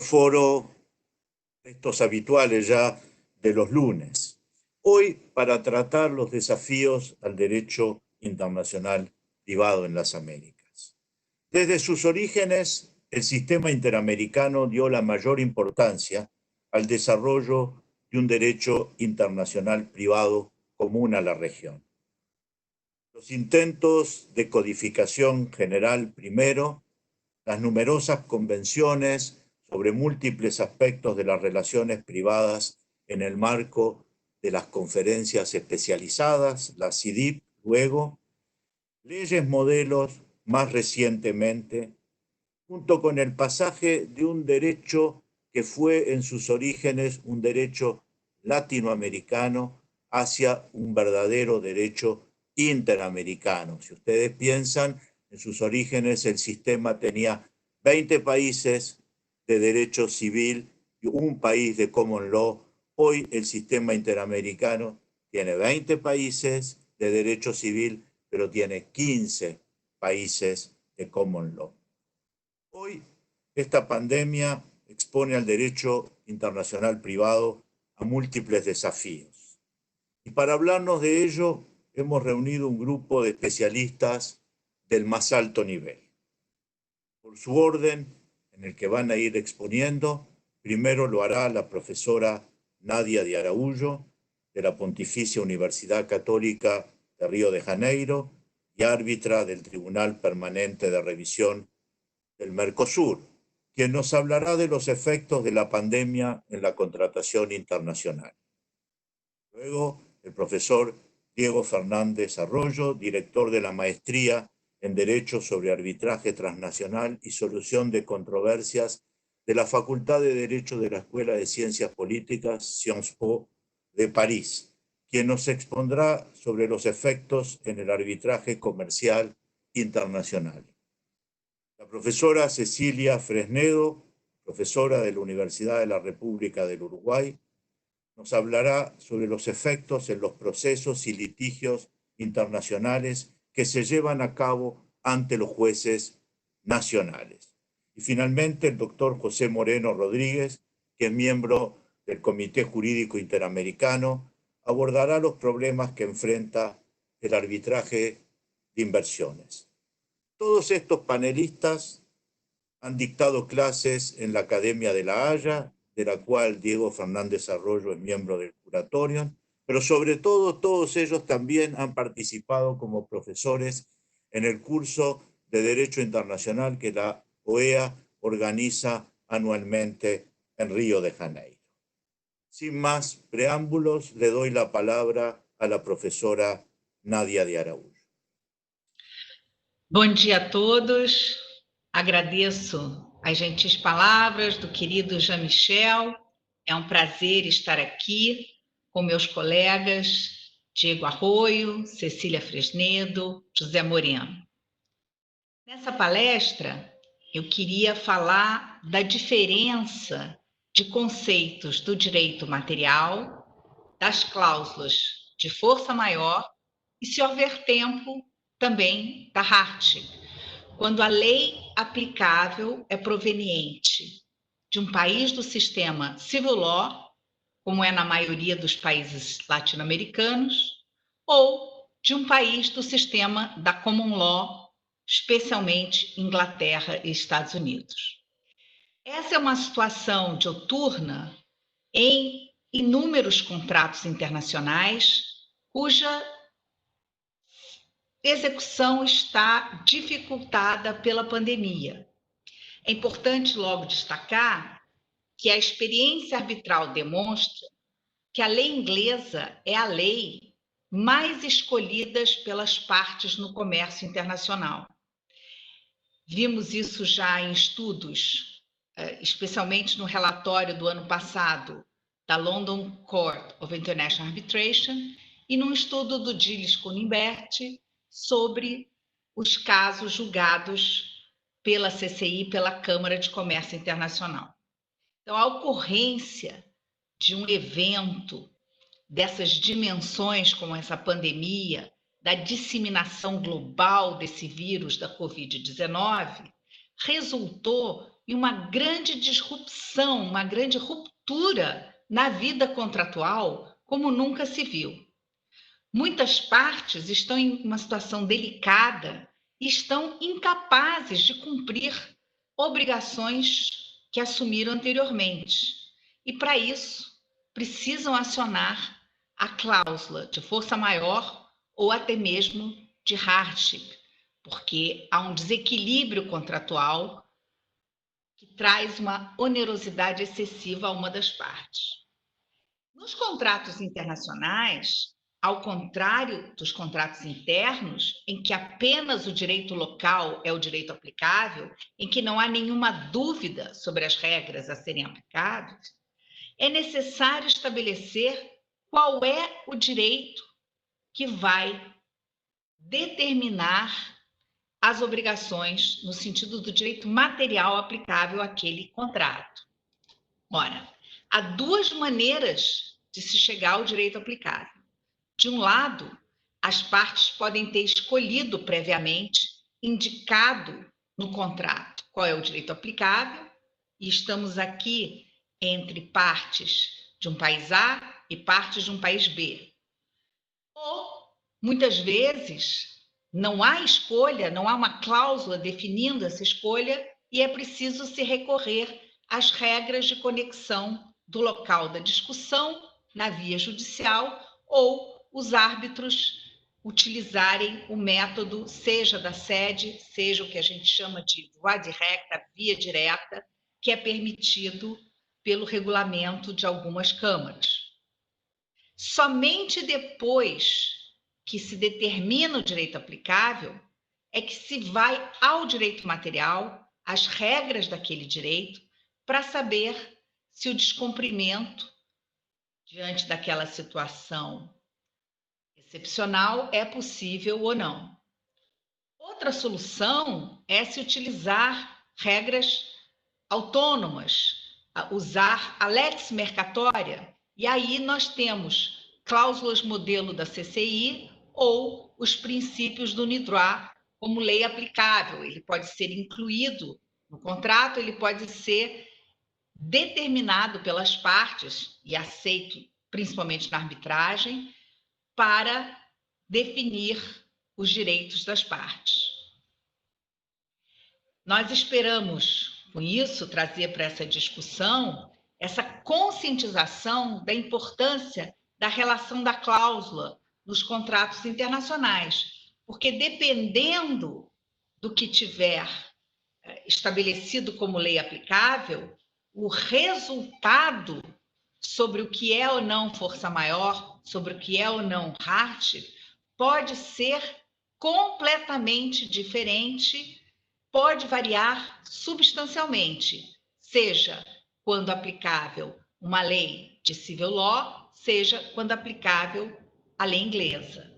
foro, estos habituales ya de los lunes. Hoy, para tratar los desafíos al derecho internacional privado en las Américas. Desde sus orígenes, el sistema interamericano dio la mayor importancia al desarrollo de un derecho internacional privado común a la región. Los intentos de codificación general primero, las numerosas convenciones sobre múltiples aspectos de las relaciones privadas en el marco de las conferencias especializadas, la CIDIP, luego, leyes modelos más recientemente, junto con el pasaje de un derecho que fue en sus orígenes un derecho latinoamericano hacia un verdadero derecho interamericano. Si ustedes piensan, en sus orígenes el sistema tenía 20 países de derecho civil y un país de common law. Hoy el sistema interamericano tiene 20 países de derecho civil, pero tiene 15 países de common law. Hoy esta pandemia expone al derecho internacional privado a múltiples desafíos. Y para hablarnos de ello, hemos reunido un grupo de especialistas del más alto nivel. Por su orden, en el que van a ir exponiendo, primero lo hará la profesora Nadia de Araújo, de la Pontificia Universidad Católica de Río de Janeiro y árbitra del Tribunal Permanente de Revisión del Mercosur, quien nos hablará de los efectos de la pandemia en la contratación internacional. Luego, el profesor Diego Fernández Arroyo, director de la Maestría en Derecho sobre Arbitraje Transnacional y Solución de Controversias de la Facultad de Derecho de la Escuela de Ciencias Políticas Sciences Po de París, quien nos expondrá sobre los efectos en el arbitraje comercial internacional. La profesora Cecilia Fresnedo, profesora de la Universidad de la República del Uruguay, nos hablará sobre los efectos en los procesos y litigios internacionales que se llevan a cabo ante los jueces nacionales. Y finalmente el doctor José Moreno Rodríguez, que es miembro del Comité Jurídico Interamericano, abordará los problemas que enfrenta el arbitraje de inversiones. Todos estos panelistas han dictado clases en la Academia de La Haya, de la cual Diego Fernández Arroyo es miembro del curatorio, pero sobre todo todos ellos también han participado como profesores en el curso de Derecho Internacional que la OEA organiza anualmente en Río de Janeiro. Sin más preámbulos, le doy la palabra a la profesora Nadia de Araújo. Bom dia a todos. Agradeço as gentis palavras do querido Jean-Michel. É um prazer estar aqui com meus colegas Diego Arroio, Cecília Fresnedo, José Moreno. Nessa palestra, eu queria falar da diferença de conceitos do direito material, das cláusulas de força maior e, se houver tempo, também da Hart, quando a lei aplicável é proveniente de um país do sistema civil law, como é na maioria dos países latino-americanos, ou de um país do sistema da common law, especialmente Inglaterra e Estados Unidos. Essa é uma situação diuturna em inúmeros contratos internacionais, cuja execução está dificultada pela pandemia. É importante logo destacar que a experiência arbitral demonstra que a lei inglesa é a lei mais escolhida pelas partes no comércio internacional. Vimos isso já em estudos, especialmente no relatório do ano passado da London Court of International Arbitration e num estudo do Gilles Kunimbert sobre os casos julgados pela CCI, pela Câmara de Comércio Internacional. Então, a ocorrência de um evento dessas dimensões, como essa pandemia, da disseminação global desse vírus da Covid-19, resultou e uma grande disrupção, uma grande ruptura na vida contratual como nunca se viu. Muitas partes estão em uma situação delicada e estão incapazes de cumprir obrigações que assumiram anteriormente. E, para isso, precisam acionar a cláusula de força maior ou até mesmo de hardship, porque há um desequilíbrio contratual que traz uma onerosidade excessiva a uma das partes. Nos contratos internacionais, ao contrário dos contratos internos, em que apenas o direito local é o direito aplicável, em que não há nenhuma dúvida sobre as regras a serem aplicadas, é necessário estabelecer qual é o direito que vai determinar as obrigações no sentido do direito material aplicável àquele contrato. Ora, há duas maneiras de se chegar ao direito aplicável. De um lado, as partes podem ter escolhido previamente, indicado no contrato qual é o direito aplicável, e estamos aqui entre partes de um país A e partes de um país B. Ou, muitas vezes, não há escolha, não há uma cláusula definindo essa escolha e é preciso se recorrer às regras de conexão do local da discussão na via judicial ou os árbitros utilizarem o método, seja da sede, seja o que a gente chama de voie directa, via direta, que é permitido pelo regulamento de algumas câmaras. Somente depois que se determina o direito aplicável é que se vai ao direito material, às regras daquele direito, para saber se o descumprimento, diante daquela situação excepcional, é possível ou não. Outra solução é se utilizar regras autônomas, usar a lex mercatória, e aí nós temos cláusulas modelo da CCI ou os princípios do NIDROIT como lei aplicável. Ele pode ser incluído no contrato, ele pode ser determinado pelas partes e aceito principalmente na arbitragem para definir os direitos das partes. Nós esperamos, com isso, trazer para essa discussão essa conscientização da importância da relação da cláusula nos contratos internacionais, porque dependendo do que tiver estabelecido como lei aplicável, o resultado sobre o que é ou não força maior, sobre o que é ou não hardship, pode ser completamente diferente, pode variar substancialmente, seja quando aplicável uma lei de civil law, seja quando aplicável a lei inglesa.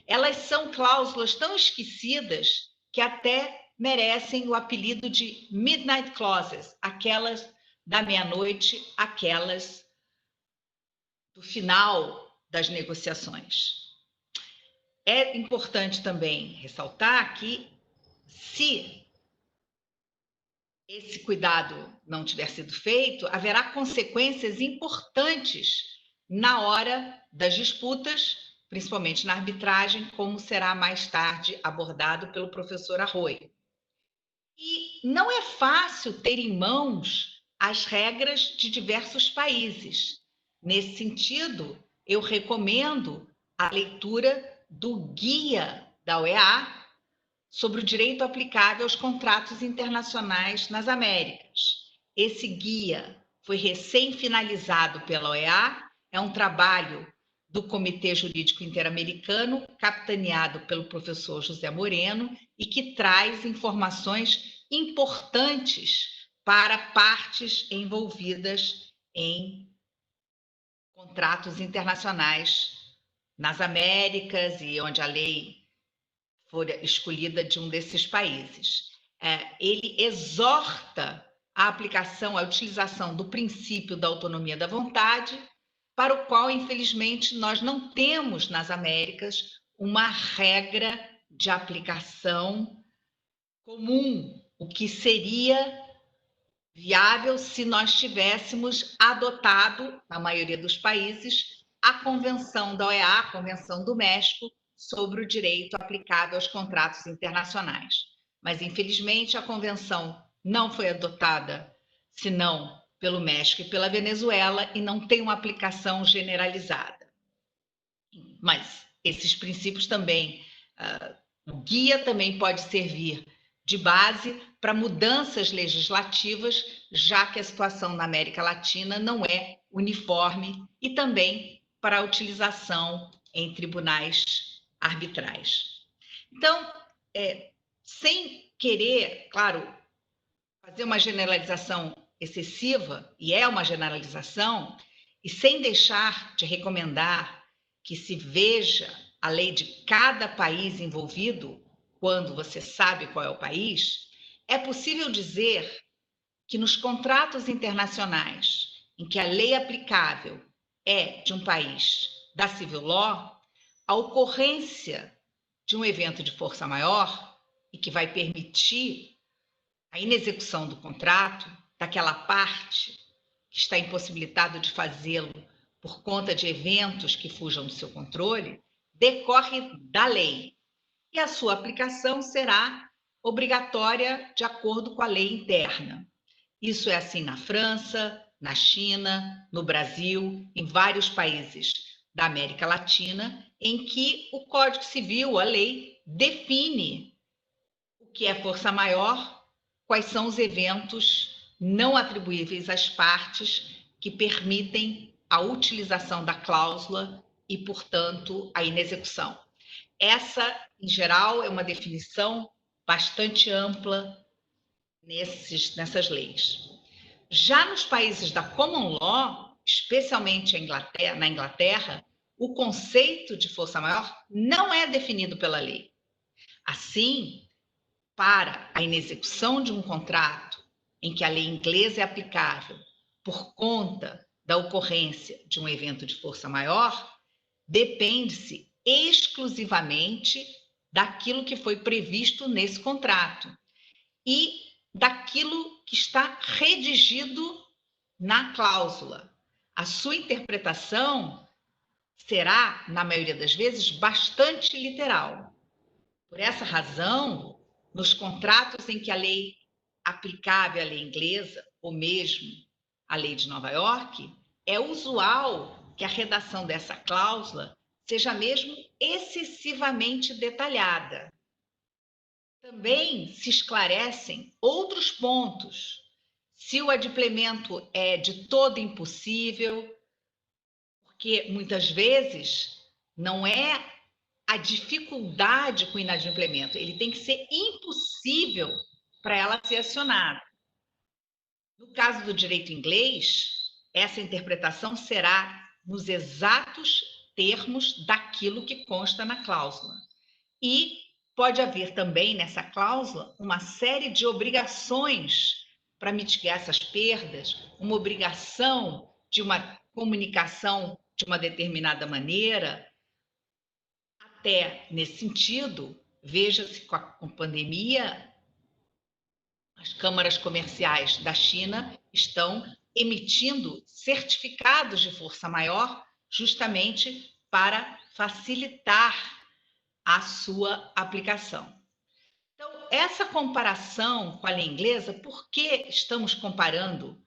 Elas são cláusulas tão esquecidas que até merecem o apelido de midnight clauses, aquelas da meia-noite, aquelas do final das negociações. É importante também ressaltar que, se esse cuidado não tiver sido feito, haverá consequências importantes na hora das disputas, principalmente na arbitragem, como será mais tarde abordado pelo professor Arroio. E não é fácil ter em mãos as regras de diversos países. Nesse sentido, eu recomendo a leitura do Guia da OEA sobre o direito aplicável aos contratos internacionais nas Américas. Esse guia foi recém-finalizado pela OEA, é um trabalho do Comitê Jurídico Interamericano, capitaneado pelo professor José Moreno, e que traz informações importantes para partes envolvidas em contratos internacionais nas Américas e onde a lei for escolhida de um desses países. Ele exorta a aplicação, a utilização do princípio da autonomia da vontade, para o qual, infelizmente, nós não temos nas Américas uma regra de aplicação comum, o que seria viável se nós tivéssemos adotado, na maioria dos países, a Convenção da OEA, a Convenção do México, sobre o direito aplicável aos contratos internacionais. Mas, infelizmente, a Convenção não foi adotada, senão pelo México e pela Venezuela, e não tem uma aplicação generalizada. Mas esses princípios também, o guia também pode servir de base para mudanças legislativas, já que a situação na América Latina não é uniforme, e também para a utilização em tribunais arbitrais. Então, sem querer, claro, fazer uma generalização excessiva, e é uma generalização, e sem deixar de recomendar que se veja a lei de cada país envolvido, quando você sabe qual é o país, é possível dizer que nos contratos internacionais em que a lei aplicável é de um país da civil law, a ocorrência de um evento de força maior e que vai permitir a inexecução do contrato, daquela parte que está impossibilitado de fazê-lo por conta de eventos que fujam do seu controle, decorre da lei. E a sua aplicação será obrigatória de acordo com a lei interna. Isso é assim na França, na China, no Brasil, em vários países da América Latina, em que o Código Civil, a lei, define o que é força maior, quais são os eventos não atribuíveis às partes que permitem a utilização da cláusula e, portanto, a inexecução. Essa, em geral, é uma definição bastante ampla nessas leis. Já nos países da common law, especialmente na Inglaterra, o conceito de força maior não é definido pela lei. Assim, para a inexecução de um contrato em que a lei inglesa é aplicável por conta da ocorrência de um evento de força maior, depende-se exclusivamente daquilo que foi previsto nesse contrato e daquilo que está redigido na cláusula. A sua interpretação será, na maioria das vezes, bastante literal. Por essa razão, nos contratos em que a lei aplicável à lei inglesa, ou mesmo a lei de Nova York, é usual que a redação dessa cláusula seja mesmo excessivamente detalhada. Também se esclarecem outros pontos. Se o adimplemento é de todo impossível, porque muitas vezes não é a dificuldade com o inadimplemento, ele tem que ser impossível para ela ser acionada. No caso do direito inglês, essa interpretação será nos exatos termos daquilo que consta na cláusula. E pode haver também nessa cláusula uma série de obrigações para mitigar essas perdas, uma obrigação de uma comunicação de uma determinada maneira. Até nesse sentido, veja-se com a pandemia, as câmaras comerciais da China estão emitindo certificados de força maior justamente para facilitar a sua aplicação. Então, essa comparação com a lei inglesa, por que estamos comparando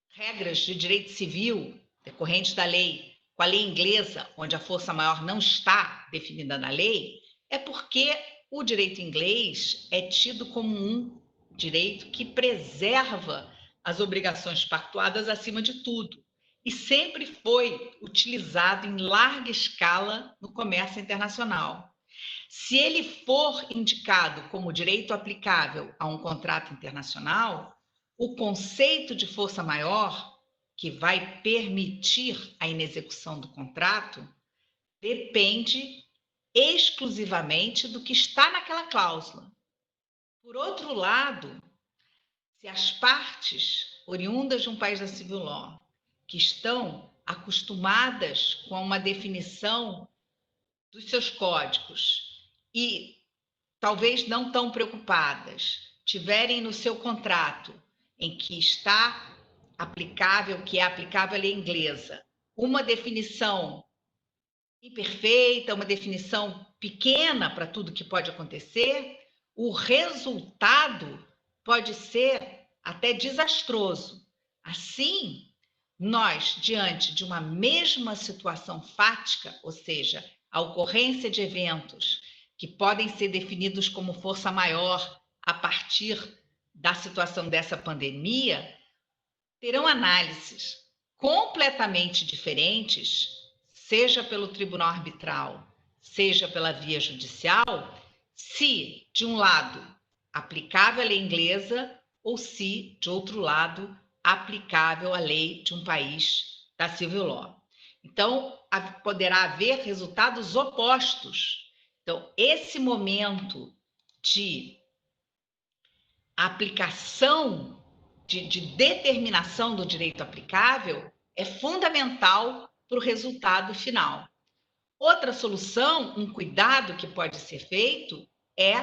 regras de direito civil decorrentes da lei com a lei inglesa, onde a força maior não está definida na lei, é porque o direito inglês é tido como um direito que preserva as obrigações pactuadas acima de tudo e sempre foi utilizado em larga escala no comércio internacional. Se ele for indicado como direito aplicável a um contrato internacional, o conceito de força maior, que vai permitir a inexecução do contrato, depende exclusivamente do que está naquela cláusula. Por outro lado, se as partes oriundas de um país da civil law, que estão acostumadas com uma definição dos seus códigos e talvez não tão preocupadas tiverem no seu contrato, em que está aplicável, que é aplicável a lei inglesa, uma definição imperfeita, uma definição pequena para tudo que pode acontecer, o resultado pode ser até desastroso. Assim, nós, diante de uma mesma situação fática, ou seja, a ocorrência de eventos que podem ser definidos como força maior a partir da situação dessa pandemia, terão análises completamente diferentes, seja pelo tribunal arbitral, seja pela via judicial, se, de um lado, aplicável a lei inglesa ou se, de outro lado, aplicável à lei de um país da civil law. Então, poderá haver resultados opostos. Então, esse momento de aplicação, de determinação do direito aplicável, é fundamental para o resultado final. Outra solução, um cuidado que pode ser feito, é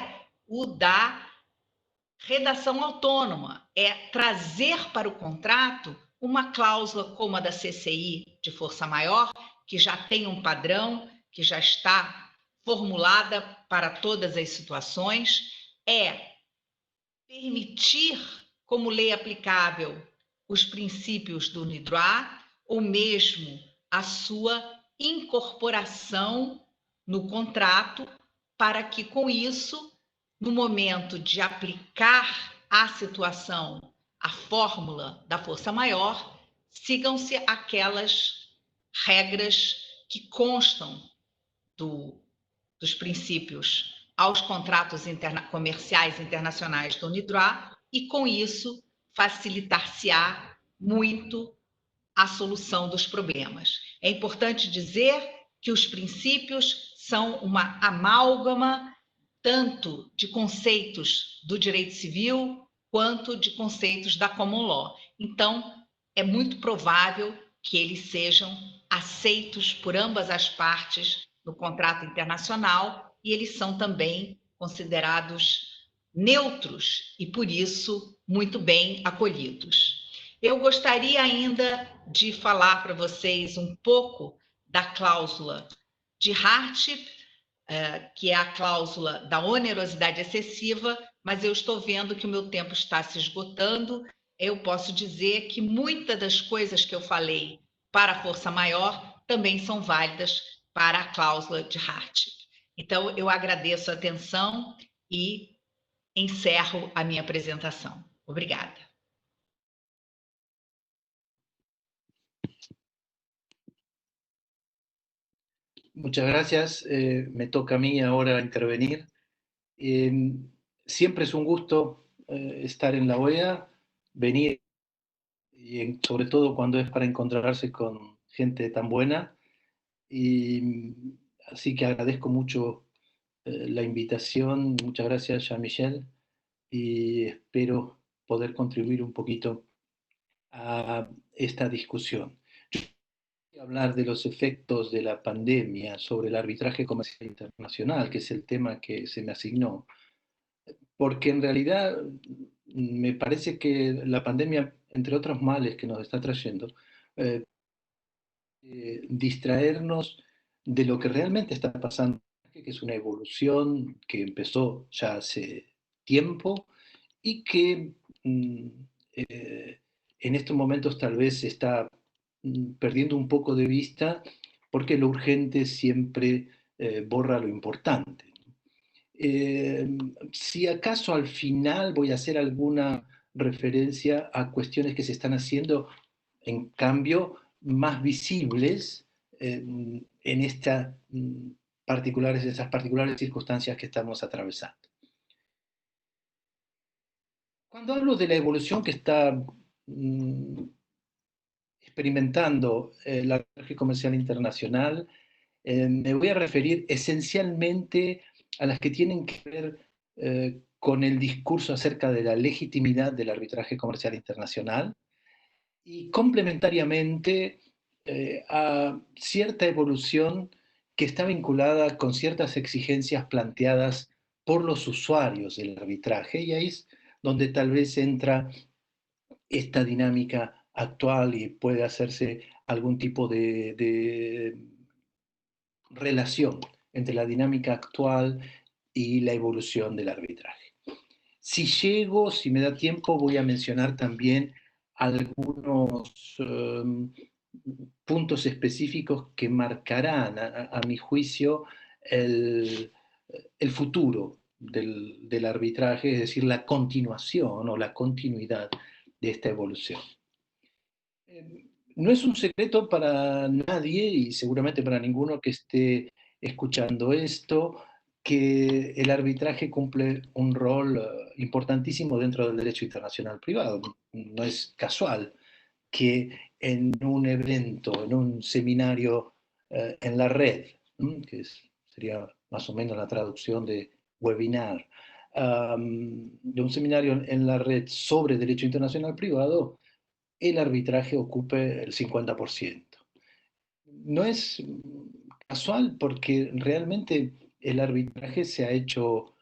o da redação autônoma, é trazer para o contrato uma cláusula como a da CCI de força maior, que já tem um padrão, que já está formulada para todas as situações, é permitir, como lei aplicável, os princípios do NIDROA, ou mesmo a sua incorporação no contrato, para que, com isso, no momento de aplicar à situação a fórmula da força maior, sigam-se aquelas regras que constam dos princípios aos contratos comerciais internacionais do NIDROA e, com isso, facilitar-se-á muito a solução dos problemas. É importante dizer que os princípios são uma amálgama tanto de conceitos do direito civil quanto de conceitos da common law. Então, é muito provável que eles sejam aceitos por ambas as partes no contrato internacional e eles são também considerados neutros e, por isso, muito bem acolhidos. Eu gostaria ainda de falar para vocês um pouco da cláusula de Hardship, que é a cláusula da onerosidade excessiva, mas eu estou vendo que o meu tempo está se esgotando. Eu posso dizer que muitas das coisas que eu falei para a força maior também são válidas para a cláusula de Hardship. Então, eu agradeço a atenção e encerro a minha apresentação. Obrigada. Muchas gracias. Me toca a mí ahora intervenir. Siempre es un gusto estar en la OEA, venir, y sobre todo cuando es para encontrarse con gente tan buena. Y así que agradezco mucho la invitación. Muchas gracias, Jean-Michel, y espero poder contribuir un poquito a esta discusión. Hablar de los efectos de la pandemia sobre el arbitraje comercial internacional, que es el tema que se me asignó, porque en realidad me parece que la pandemia, entre otros males que nos está trayendo, distraernos de lo que realmente está pasando, que es una evolución que empezó ya hace tiempo y que en estos momentos tal vez está perdiendo un poco de vista porque lo urgente siempre borra lo importante. Si acaso al final voy a hacer alguna referencia a cuestiones que se están haciendo, en cambio, más visibles en esas particulares circunstancias que estamos atravesando. Cuando hablo de la evolución que está experimentando el arbitraje comercial internacional, me voy a referir esencialmente a las que tienen que ver con el discurso acerca de la legitimidad del arbitraje comercial internacional y complementariamente a cierta evolución que está vinculada con ciertas exigencias planteadas por los usuarios del arbitraje, y ahí es donde tal vez entra esta dinámica actual y puede hacerse algún tipo de relación entre la dinámica actual y la evolución del arbitraje. Si me da tiempo, voy a mencionar también algunos puntos específicos que marcarán, a mi juicio, el futuro del arbitraje, es decir, la continuación o la continuidad de esta evolución. No es un secreto para nadie y seguramente para ninguno que esté escuchando esto, que el arbitraje cumple un rol importantísimo dentro del derecho internacional privado. No es casual que en un evento, en un seminario en la red, sería más o menos la traducción de webinar, de un seminario en la red sobre derecho internacional privado, el arbitraje ocupe el 50%. No es casual porque realmente el arbitraje se ha hecho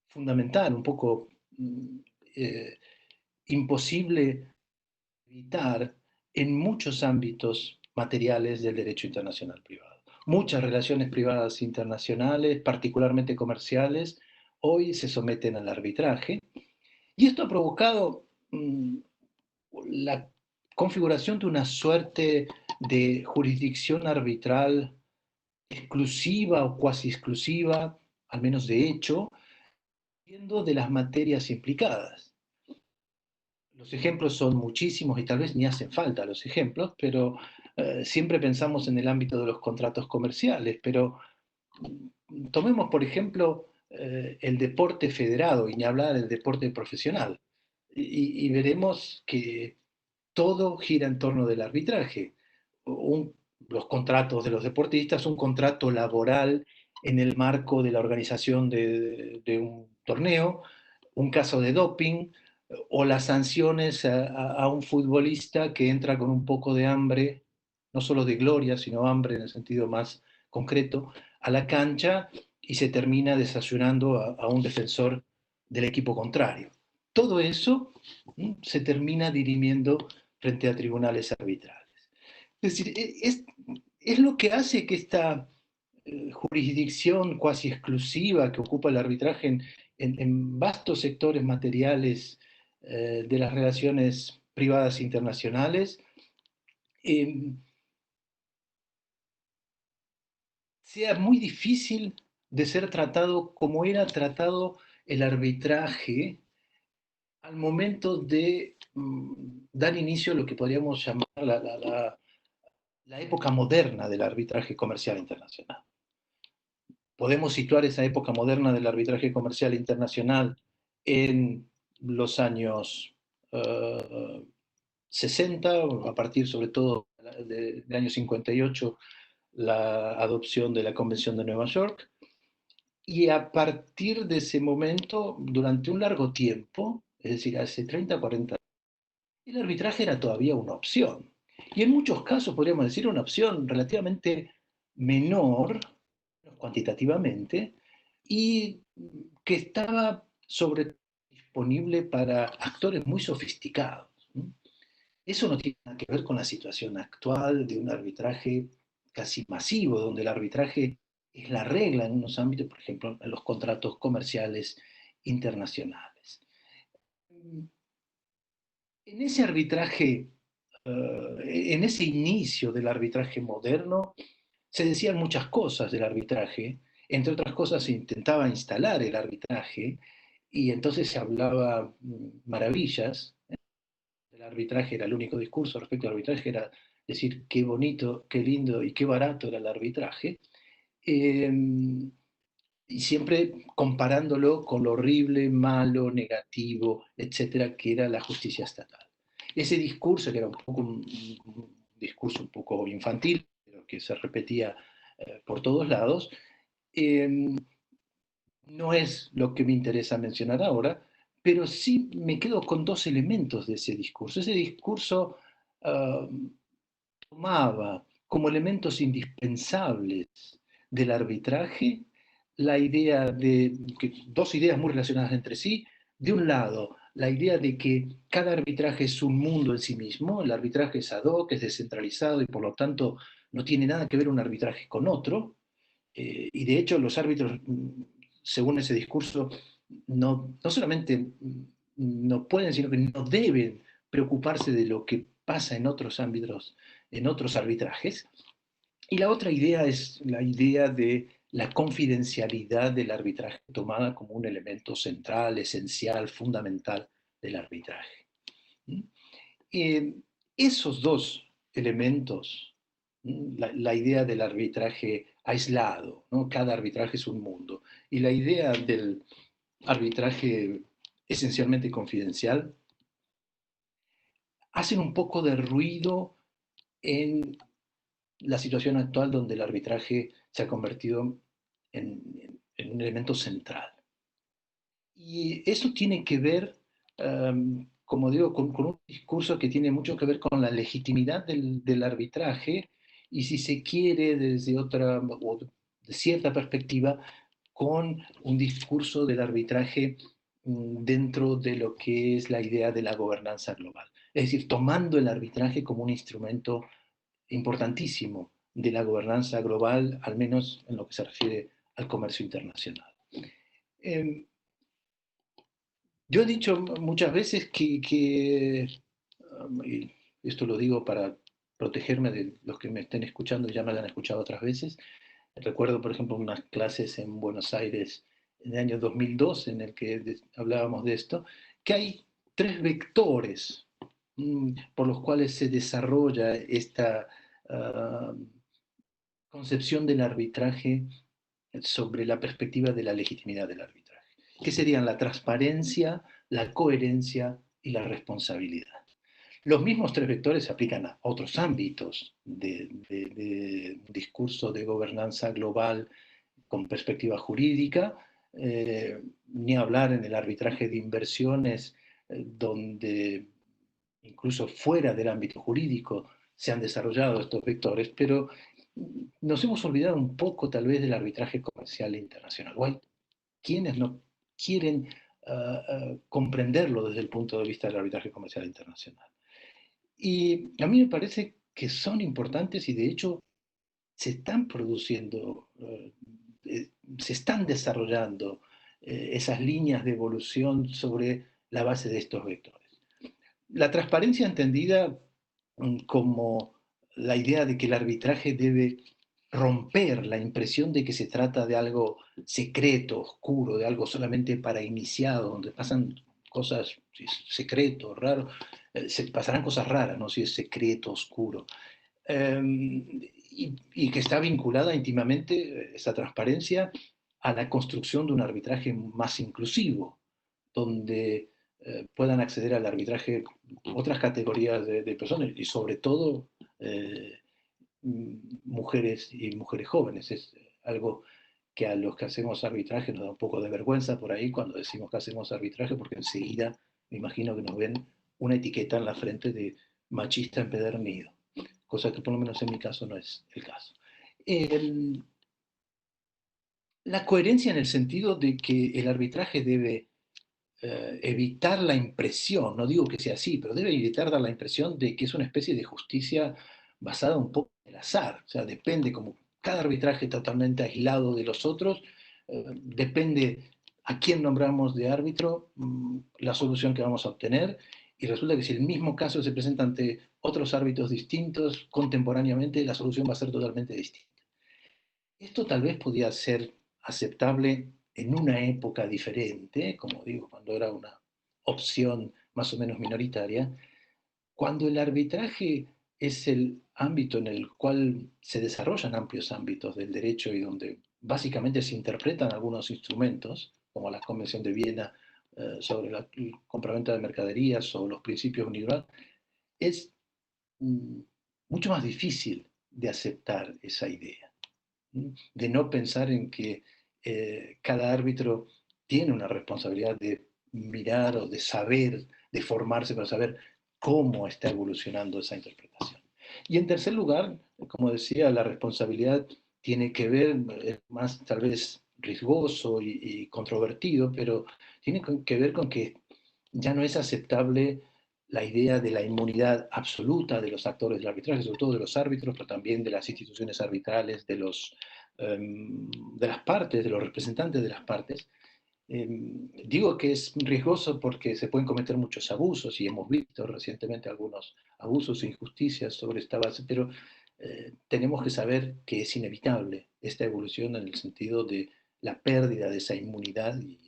fundamental, un poco eh, imposible evitar en muchos ámbitos materiales del derecho internacional privado. Muchas relaciones privadas internacionales, particularmente comerciales, hoy se someten al arbitraje y esto ha provocado la configuración de una suerte de jurisdicción arbitral exclusiva o cuasi exclusiva, al menos de hecho, dependiendo de las materias implicadas. Los ejemplos son muchísimos y tal vez ni hacen falta los ejemplos, pero siempre pensamos en el ámbito de los contratos comerciales, pero tomemos por ejemplo el deporte federado y ni hablar del deporte profesional y veremos que todo gira en torno del arbitraje. Los contratos de los deportistas, un contrato laboral en el marco de la organización de un torneo, un caso de doping, o las sanciones a un futbolista que entra con un poco de hambre, no solo de gloria, sino hambre en el sentido más concreto, a la cancha y se termina desayunando a un defensor del equipo contrario. Todo eso se termina dirimiendo frente a tribunales arbitrales. Es decir, es lo que hace que esta jurisdicción cuasi exclusiva que ocupa el arbitraje en vastos sectores materiales de las relaciones privadas internacionales sea muy difícil de ser tratado como era tratado el arbitraje al momento de dar inicio a lo que podríamos llamar la época moderna del arbitraje comercial internacional. Podemos situar esa época moderna del arbitraje comercial internacional en los años 60, a partir sobre todo del año 58, la adopción de la Convención de Nueva York, y a partir de ese momento, durante un largo tiempo, es decir, hace 30, 40 años, el arbitraje era todavía una opción. Y en muchos casos podríamos decir una opción relativamente menor, cuantitativamente, y que estaba disponible para actores muy sofisticados. Eso no tiene nada que ver con la situación actual de un arbitraje casi masivo, donde el arbitraje es la regla en unos ámbitos, por ejemplo, en los contratos comerciales internacionales. En ese arbitraje, en ese inicio del arbitraje moderno, se decían muchas cosas del arbitraje, entre otras cosas se intentaba instalar el arbitraje y entonces se hablaba maravillas. El arbitraje era el único discurso respecto al arbitraje, era decir qué bonito, qué lindo y qué barato era el arbitraje, y siempre comparándolo con lo horrible, malo, negativo, etcétera, que era la justicia estatal. Ese discurso, que era un discurso un poco infantil, pero que se repetía por todos lados, no es lo que me interesa mencionar ahora, pero sí me quedo con dos elementos de ese discurso. Ese discurso tomaba como elementos indispensables del arbitraje la idea de dos ideas muy relacionadas entre sí. De un lado, la idea de que cada arbitraje es un mundo en sí mismo, el arbitraje es ad hoc, es descentralizado y por lo tanto no tiene nada que ver un arbitraje con otro. Y de hecho los árbitros, según ese discurso, no solamente no pueden, sino que no deben preocuparse de lo que pasa en otros ámbitos, en otros arbitrajes. Y la otra idea es la idea de la confidencialidad del arbitraje tomada como un elemento central, esencial, fundamental del arbitraje. Esos dos elementos, la idea del arbitraje aislado, ¿no? Cada arbitraje es un mundo, y la idea del arbitraje esencialmente confidencial, hacen un poco de ruido en la situación actual donde el arbitraje se ha convertido en un elemento central. Y eso tiene que ver, como digo, con un discurso que tiene mucho que ver con la legitimidad del arbitraje y, si se quiere, desde otra o de cierta perspectiva, con un discurso del arbitraje dentro de lo que es la idea de la gobernanza global. Es decir, tomando el arbitraje como un instrumento importantísimo de la gobernanza global, al menos en lo que se refiere al comercio internacional. Yo he dicho muchas veces y esto lo digo para protegerme de los que me estén escuchando y ya me lo han escuchado otras veces. Recuerdo, por ejemplo, unas clases en Buenos Aires en el año 2002 en el que hablábamos de esto, que hay tres vectores por los cuales se desarrolla esta concepción del arbitraje sobre la perspectiva de la legitimidad del arbitraje, que serían la transparencia, la coherencia y la responsabilidad. Los mismos tres vectores se aplican a otros ámbitos de discurso de gobernanza global con perspectiva jurídica, ni hablar en el arbitraje de inversiones, donde incluso fuera del ámbito jurídico se han desarrollado estos vectores, pero nos hemos olvidado un poco tal vez del arbitraje comercial internacional. O hay quienes no quieren comprenderlo desde el punto de vista del arbitraje comercial internacional. Y a mí me parece que son importantes y de hecho se están produciendo, se están desarrollando esas líneas de evolución sobre la base de estos vectores. La transparencia entendida como la idea de que el arbitraje debe romper la impresión de que se trata de algo secreto, oscuro, de algo solamente para iniciados, donde pasan cosas, si es secreto, raro, pasarán cosas raras, ¿no? Si es secreto, oscuro. Y que está vinculada íntimamente esa transparencia a la construcción de un arbitraje más inclusivo, donde puedan acceder al arbitraje otras categorías de personas y sobre todo mujeres y mujeres jóvenes. Es algo que a los que hacemos arbitraje nos da un poco de vergüenza por ahí cuando decimos que hacemos arbitraje, porque enseguida me imagino que nos ven una etiqueta en la frente de machista empedernido, cosa que por lo menos en mi caso no es el caso. La coherencia en el sentido de que el arbitraje debe evitar la impresión, no digo que sea así, pero debe evitar dar la impresión de que es una especie de justicia basada un poco en el azar. O sea, depende, como cada arbitraje totalmente aislado de los otros, depende a quién nombramos de árbitro, la solución que vamos a obtener, y resulta que si el mismo caso se presenta ante otros árbitros distintos contemporáneamente, la solución va a ser totalmente distinta. Esto tal vez podía ser aceptable en una época diferente, como digo, cuando era una opción más o menos minoritaria, cuando el arbitraje es el ámbito en el cual se desarrollan amplios ámbitos del derecho y donde básicamente se interpretan algunos instrumentos, como la Convención de Viena sobre el compraventa de mercaderías o los principios universales, es mucho más difícil de aceptar esa idea, de no pensar en que cada árbitro tiene una responsabilidad de mirar o de saber, de formarse para saber cómo está evolucionando esa interpretación. Y en tercer lugar, como decía, la responsabilidad tiene que ver más tal vez riesgoso y controvertido, pero tiene que ver con que ya no es aceptable la idea de la inmunidad absoluta de los actores del arbitraje, sobre todo de los árbitros, pero también de las instituciones arbitrales, de las partes, de los representantes de las partes. Digo que es riesgoso porque se pueden cometer muchos abusos y hemos visto recientemente algunos abusos e injusticias sobre esta base, pero tenemos que saber que es inevitable esta evolución en el sentido de la pérdida de esa inmunidad y,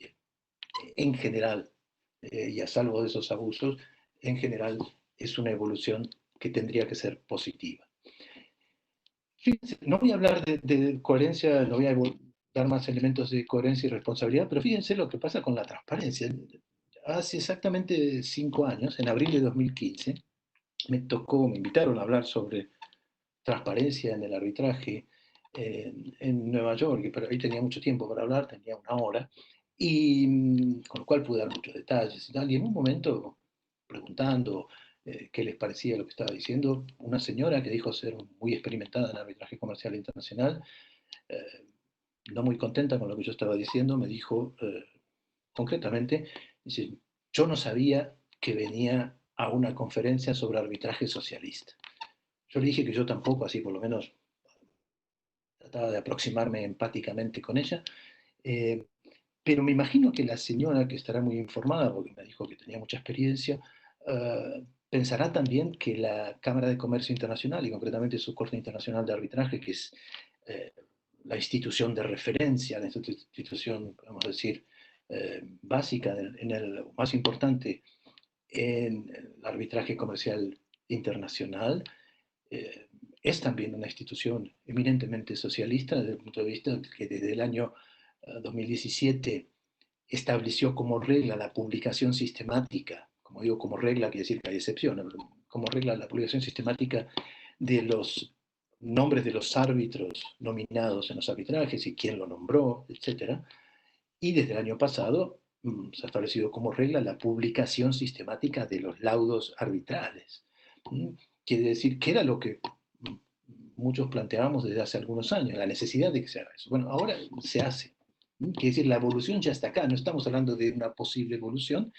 en general, y a salvo de esos abusos, en general es una evolución que tendría que ser positiva. Fíjense, no voy a hablar de coherencia, no voy a dar más elementos de coherencia y responsabilidad, pero fíjense lo que pasa con la transparencia. Hace exactamente 5 años, en abril de 2015, me invitaron a hablar sobre transparencia en el arbitraje en Nueva York, pero ahí tenía mucho tiempo para hablar, tenía 1 hora, y con lo cual pude dar muchos detalles y tal, y en un momento, preguntando qué les parecía lo que estaba diciendo, una señora que dijo ser muy experimentada en arbitraje comercial internacional, eh, no muy contenta con lo que yo estaba diciendo, me dijo concretamente, dice, yo no sabía que venía a una conferencia sobre arbitraje socialista. Yo le dije que yo tampoco, así por lo menos trataba de aproximarme empáticamente con ella, eh, pero me imagino que la señora, que estará muy informada, porque me dijo que tenía mucha experiencia, pensará también que la Cámara de Comercio Internacional, y concretamente su Corte Internacional de Arbitraje, que es la institución de referencia, la institución, podemos decir, básica, más importante en el arbitraje comercial internacional, eh, es también una institución eminentemente socialista desde el punto de vista que desde el año 2017 estableció como regla la publicación sistemática, como digo, como regla, quiere decir que hay excepciones, como regla la publicación sistemática de los nombres de los árbitros nominados en los arbitrajes y quién lo nombró, etc. Y desde el año pasado se ha establecido como regla la publicación sistemática de los laudos arbitrales. Quiere decir que era lo que muchos planteábamos desde hace algunos años, la necesidad de que se haga eso. Bueno, ahora se hace. Quiere decir, la evolución ya está acá, no estamos hablando de una posible evolución,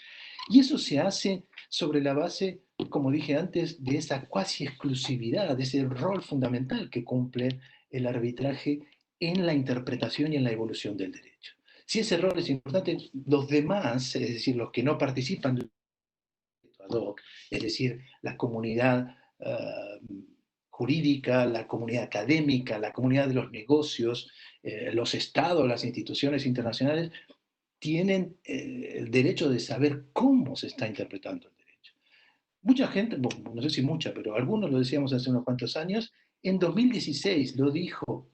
y eso se hace sobre la base, como dije antes, de esa cuasi exclusividad, de ese rol fundamental que cumple el arbitraje en la interpretación y en la evolución del derecho. Si ese rol es importante, los demás, es decir, los que no participan del ad hoc, es decir, la comunidad jurídica, la comunidad académica, la comunidad de los negocios, los estados, las instituciones internacionales, tienen el derecho de saber cómo se está interpretando el derecho. Mucha gente, bueno, no sé si mucha, pero algunos lo decíamos hace unos cuantos años, en 2016 lo dijo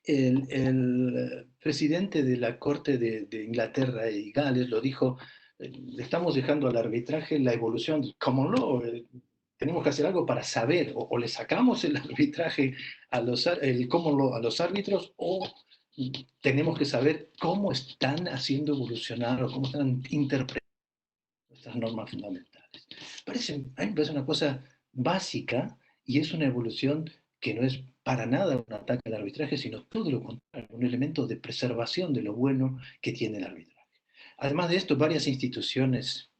el presidente de la Corte de Inglaterra y Gales, lo dijo, le estamos dejando al arbitraje la evolución del common law, tenemos que hacer algo para saber, o le sacamos el arbitraje el common law a los árbitros, o tenemos que saber cómo están haciendo evolucionar o cómo están interpretando nuestras normas fundamentales. A mí me parece una cosa básica y es una evolución que no es para nada un ataque al arbitraje, sino todo lo contrario, un elemento de preservación de lo bueno que tiene el arbitraje. Además de esto, varias instituciones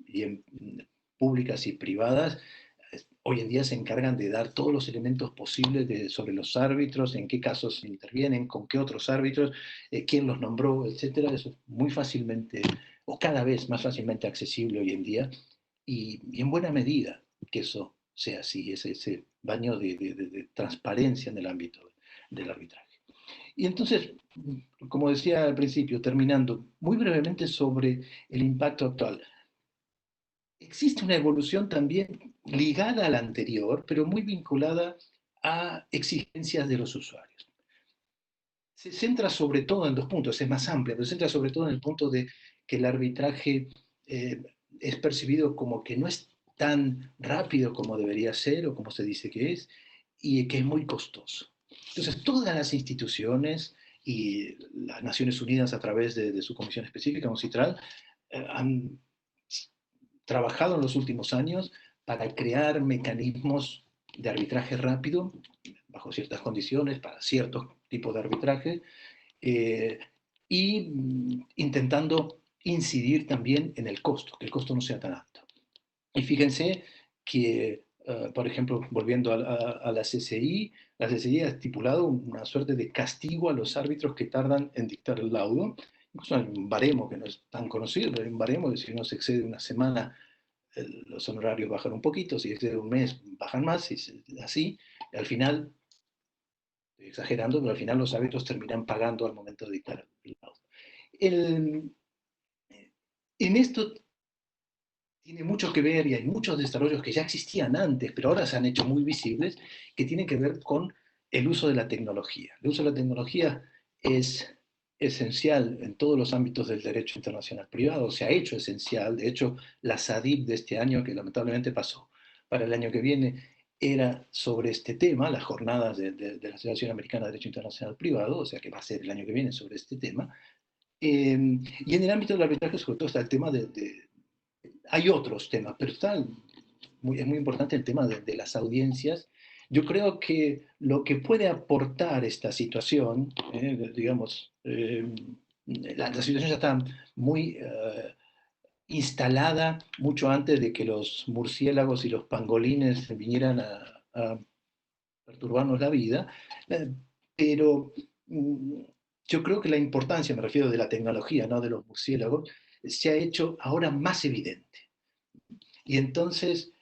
públicas y privadas hoy en día se encargan de dar todos los elementos posibles sobre los árbitros, en qué casos intervienen, con qué otros árbitros, quién los nombró, etc. Eso es muy fácilmente, o cada vez más fácilmente accesible hoy en día, y en buena medida que eso sea así, ese baño de transparencia en el ámbito del arbitraje. Y entonces, como decía al principio, terminando, muy brevemente sobre el impacto actual. Existe una evolución también ligada a la anterior, pero muy vinculada a exigencias de los usuarios. Se centra sobre todo en 2 puntos, es más amplia, pero se centra sobre todo en el punto de que el arbitraje es percibido como que no es tan rápido como debería ser o como se dice que es, y que es muy costoso. Entonces, todas las instituciones y las Naciones Unidas a través de su comisión específica, UNCITRAL, han trabajado en los últimos años para crear mecanismos de arbitraje rápido, bajo ciertas condiciones, para ciertos tipos de arbitraje, y intentando incidir también en el costo, que el costo no sea tan alto. Y fíjense que, por ejemplo, volviendo a la CCI ha estipulado una suerte de castigo a los árbitros que tardan en dictar el laudo. Incluso hay un baremo que no es tan conocido, pero hay un baremo de si no se excede una semana, los honorarios bajan un poquito, si excede un mes bajan más, y así. Y al final, estoy exagerando, pero al final los árbitros terminan pagando al momento de dictar el laudo. En esto tiene mucho que ver, y hay muchos desarrollos que ya existían antes, pero ahora se han hecho muy visibles, que tienen que ver con el uso de la tecnología. El uso de la tecnología es esencial en todos los ámbitos del derecho internacional privado, se ha hecho esencial. De hecho, la SADIP de este año, que lamentablemente pasó para el año que viene, era sobre este tema, las jornadas de la Asociación Americana de Derecho Internacional Privado, o sea que va a ser el año que viene sobre este tema. Y en el ámbito del arbitraje, sobre todo, está el tema hay otros temas, pero es muy importante el tema de las audiencias. Yo creo que lo que puede aportar esta situación, digamos, la situación ya está muy instalada mucho antes de que los murciélagos y los pangolines vinieran a perturbarnos la vida, pero yo creo que la importancia, me refiero de la tecnología, no de los murciélagos, se ha hecho ahora más evidente. Y entonces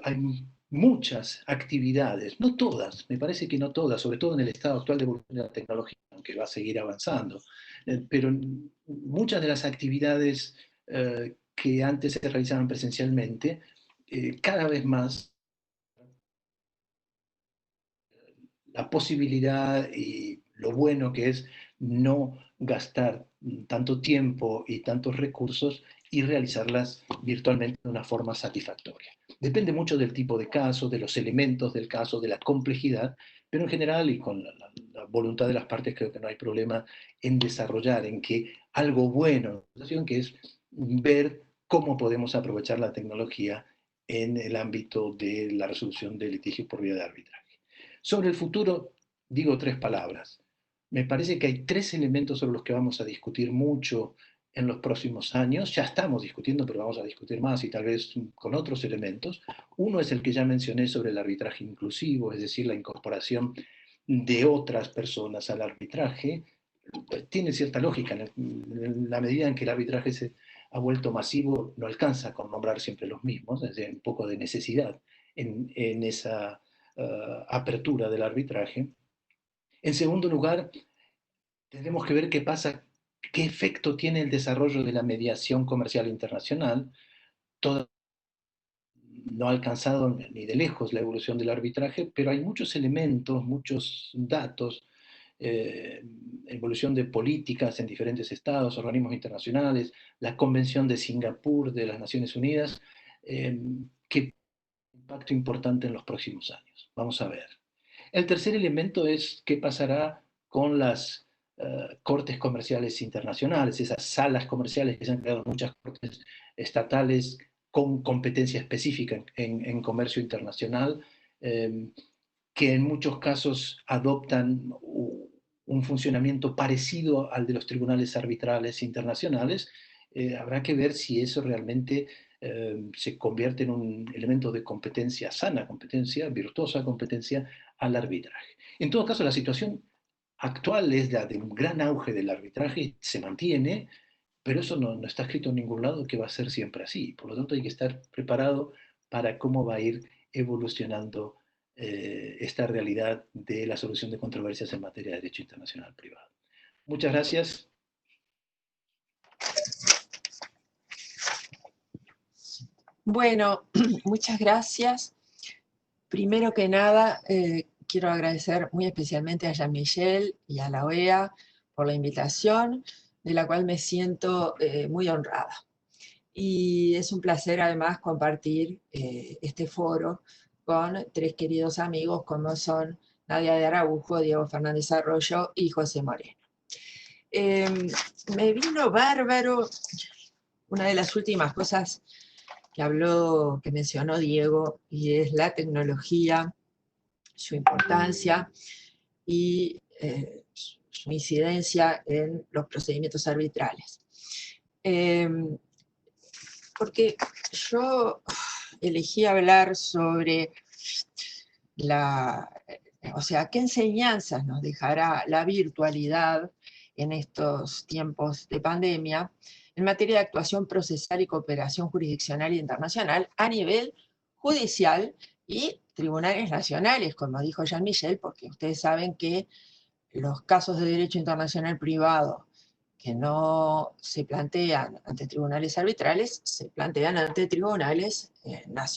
hay muchas actividades, no todas, me parece que no todas, sobre todo en el estado actual de evolución de la tecnología, aunque va a seguir avanzando, pero muchas de las actividades que antes se realizaban presencialmente, cada vez más la posibilidad y lo bueno que es no gastar tanto tiempo y tantos recursos y realizarlas virtualmente de una forma satisfactoria. Depende mucho del tipo de caso, de los elementos del caso, de la complejidad, pero en general y con la voluntad de las partes creo que no hay problema en desarrollar, en que algo bueno, que es ver cómo podemos aprovechar la tecnología en el ámbito de la resolución de litigios por vía de arbitraje. Sobre el futuro, digo 3 palabras. Me parece que hay 3 elementos sobre los que vamos a discutir mucho en los próximos años. Ya estamos discutiendo, pero vamos a discutir más y tal vez con otros elementos. Uno es el que ya mencioné sobre el arbitraje inclusivo, es decir, la incorporación de otras personas al arbitraje. Tiene cierta lógica. En la medida en que el arbitraje se ha vuelto masivo, no alcanza con nombrar siempre los mismos, es decir, un poco de necesidad en esa apertura del arbitraje. En segundo lugar, tenemos que ver qué pasa, qué efecto tiene el desarrollo de la mediación comercial internacional. No ha alcanzado ni de lejos la evolución del arbitraje, pero hay muchos elementos, muchos datos, evolución de políticas en diferentes estados, organismos internacionales, la Convención de Singapur de las Naciones Unidas, que impacto importante en los próximos años. Vamos a ver. El tercer elemento es qué pasará con las cortes comerciales internacionales, esas salas comerciales que se han creado muchas cortes estatales con competencia específica en comercio internacional, que en muchos casos adoptan un funcionamiento parecido al de los tribunales arbitrales internacionales. Habrá que ver si eso realmente se convierte en un elemento de competencia sana, competencia, virtuosa competencia al arbitraje. En todo caso, la situación actual es la de un gran auge del arbitraje, se mantiene, pero eso no está escrito en ningún lado que va a ser siempre así. Por lo tanto, hay que estar preparado para cómo va a ir evolucionando esta realidad de la solución de controversias en materia de derecho internacional privado. Muchas gracias. Bueno, muchas gracias. Primero que nada, quiero agradecer muy especialmente a Jean-Michel y a la OEA por la invitación, de la cual me siento muy honrada. Y es un placer además compartir este foro con 3 queridos amigos como son Nadia de Araujo, Diego Fernández Arroyo y José Moreno. Me vino bárbaro una de las últimas cosas que mencionó Diego, y es la tecnología, su importancia y su incidencia en los procedimientos arbitrales. Porque yo elegí hablar sobre qué enseñanzas nos dejará la virtualidad en estos tiempos de pandemia en materia de actuación procesal y cooperación jurisdiccional e internacional a nivel judicial y tribunales nacionales, como dijo Jean-Michel, porque ustedes saben que los casos de derecho internacional privado que no se plantean ante tribunales arbitrales, se plantean ante tribunales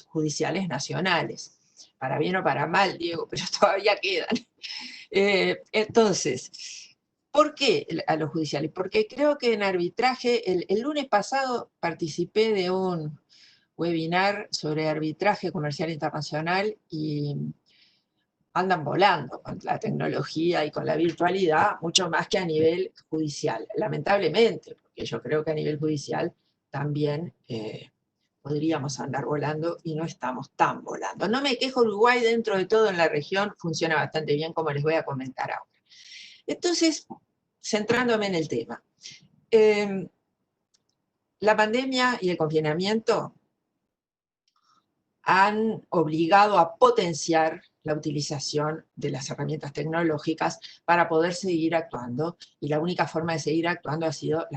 judiciales nacionales. Para bien o para mal, Diego, pero todavía quedan. Entonces, ¿por qué a los judiciales? Porque creo que en arbitraje, el lunes pasado participé de un webinar sobre arbitraje comercial internacional y andan volando con la tecnología y con la virtualidad, mucho más que a nivel judicial, lamentablemente, porque yo creo que a nivel judicial también podríamos andar volando y no estamos tan volando. No me quejo, Uruguay dentro de todo en la región funciona bastante bien, como les voy a comentar ahora. Entonces, centrándome en el tema, la pandemia y el confinamiento han obligado a potenciar la utilización de las herramientas tecnológicas para poder seguir actuando, y la única forma de seguir actuando ha sido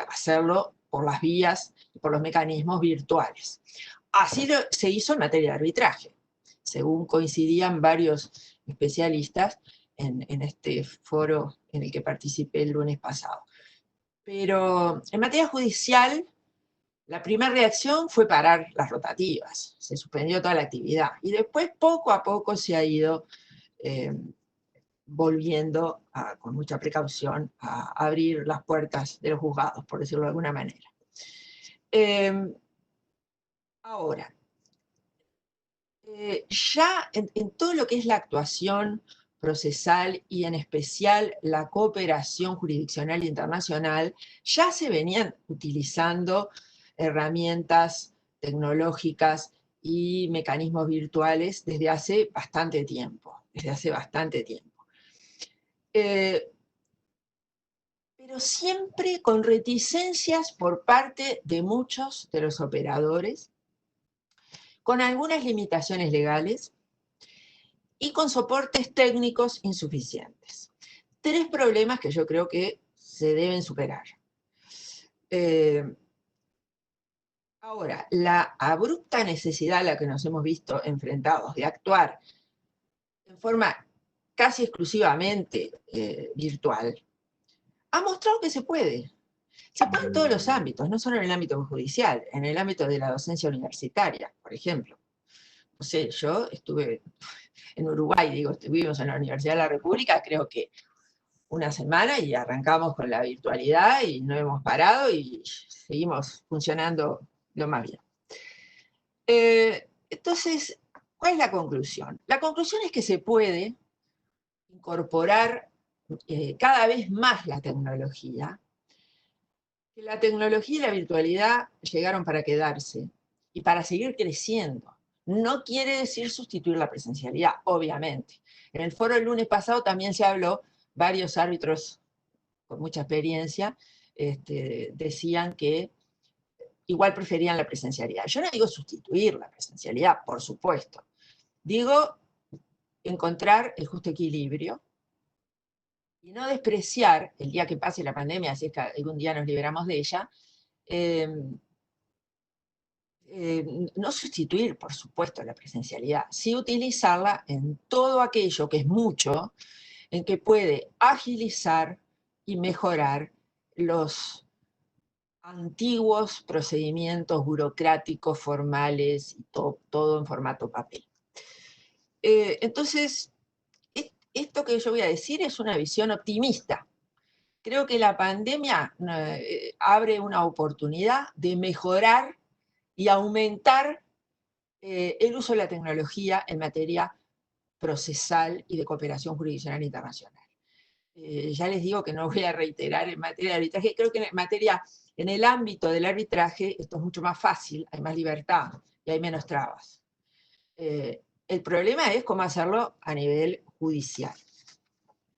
hacerlo por las vías y por los mecanismos virtuales. Así se hizo en materia de arbitraje, según coincidían varios especialistas en este foro en el que participé el lunes pasado. Pero en materia judicial, la primera reacción fue parar las rotativas, se suspendió toda la actividad, y después poco a poco se ha ido volviendo con mucha precaución a abrir las puertas de los juzgados, por decirlo de alguna manera. Ahora, ya en todo lo que es la actuación procesal y en especial la cooperación jurisdiccional internacional, ya se venían utilizando herramientas tecnológicas y mecanismos virtuales desde hace bastante tiempo, pero siempre con reticencias por parte de muchos de los operadores, con algunas limitaciones legales y con soportes técnicos insuficientes. Tres problemas que yo creo que se deben superar. Ahora, la abrupta necesidad a la que nos hemos visto enfrentados de actuar en forma casi exclusivamente virtual, ha mostrado que se puede. Se puede en todos los ámbitos, no solo en el ámbito judicial, en el ámbito de la docencia universitaria, por ejemplo. No sé, yo estuve en Uruguay, estuvimos en la Universidad de la República, creo que una semana y arrancamos con la virtualidad y no hemos parado y seguimos funcionando lo más bien. Entonces, ¿cuál es la conclusión? La conclusión es que se puede incorporar cada vez más la tecnología, que la tecnología y la virtualidad llegaron para quedarse y para seguir creciendo. No quiere decir sustituir la presencialidad, obviamente. En el foro el lunes pasado también se habló, varios árbitros con mucha experiencia decían que igual preferían la presencialidad. Yo no digo sustituir la presencialidad, por supuesto. Digo encontrar el justo equilibrio y no despreciar, el día que pase la pandemia, si es que algún día nos liberamos de ella, no sustituir, por supuesto, la presencialidad, sí utilizarla en todo aquello que es mucho, en que puede agilizar y mejorar los antiguos procedimientos burocráticos, formales, y todo en formato papel. Entonces, esto que yo voy a decir es una visión optimista. Creo que la pandemia abre una oportunidad de mejorar y aumentar el uso de la tecnología en materia procesal y de cooperación jurisdiccional internacional. Ya les digo que no voy a reiterar en materia de arbitraje, creo que en el ámbito del arbitraje esto es mucho más fácil, hay más libertad y hay menos trabas. El problema es cómo hacerlo a nivel judicial.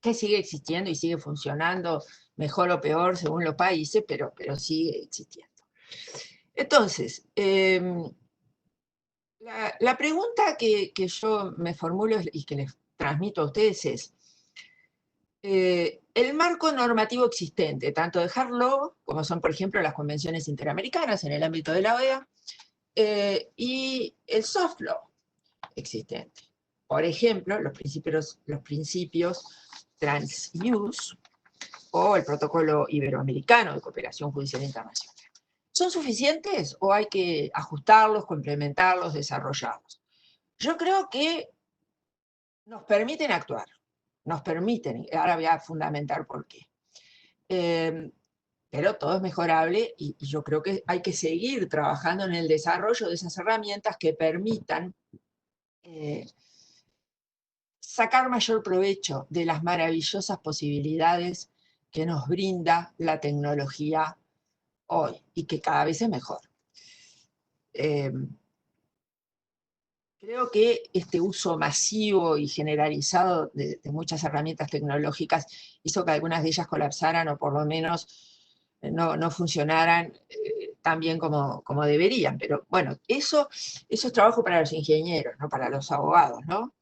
que sigue existiendo y sigue funcionando mejor o peor según los países, pero sigue existiendo. Entonces, la pregunta que yo me formulo y que les transmito a ustedes es, el marco normativo existente, tanto de hard law, como son, por ejemplo, las convenciones interamericanas en el ámbito de la OEA, y el soft law existente. Por ejemplo, los principios trans-use o el protocolo iberoamericano de cooperación judicial internacional. ¿Son suficientes o hay que ajustarlos, complementarlos, desarrollarlos? Yo creo que nos permiten actuar, nos permiten, ahora voy a fundamentar por qué. Pero todo es mejorable y yo creo que hay que seguir trabajando en el desarrollo de esas herramientas que permitan sacar mayor provecho de las maravillosas posibilidades que nos brinda la tecnología hoy y que cada vez es mejor. Creo que este uso masivo y generalizado de muchas herramientas tecnológicas hizo que algunas de ellas colapsaran o por lo menos no funcionaran tan bien como deberían. Pero bueno, eso es trabajo para los ingenieros, no para los abogados, ¿no?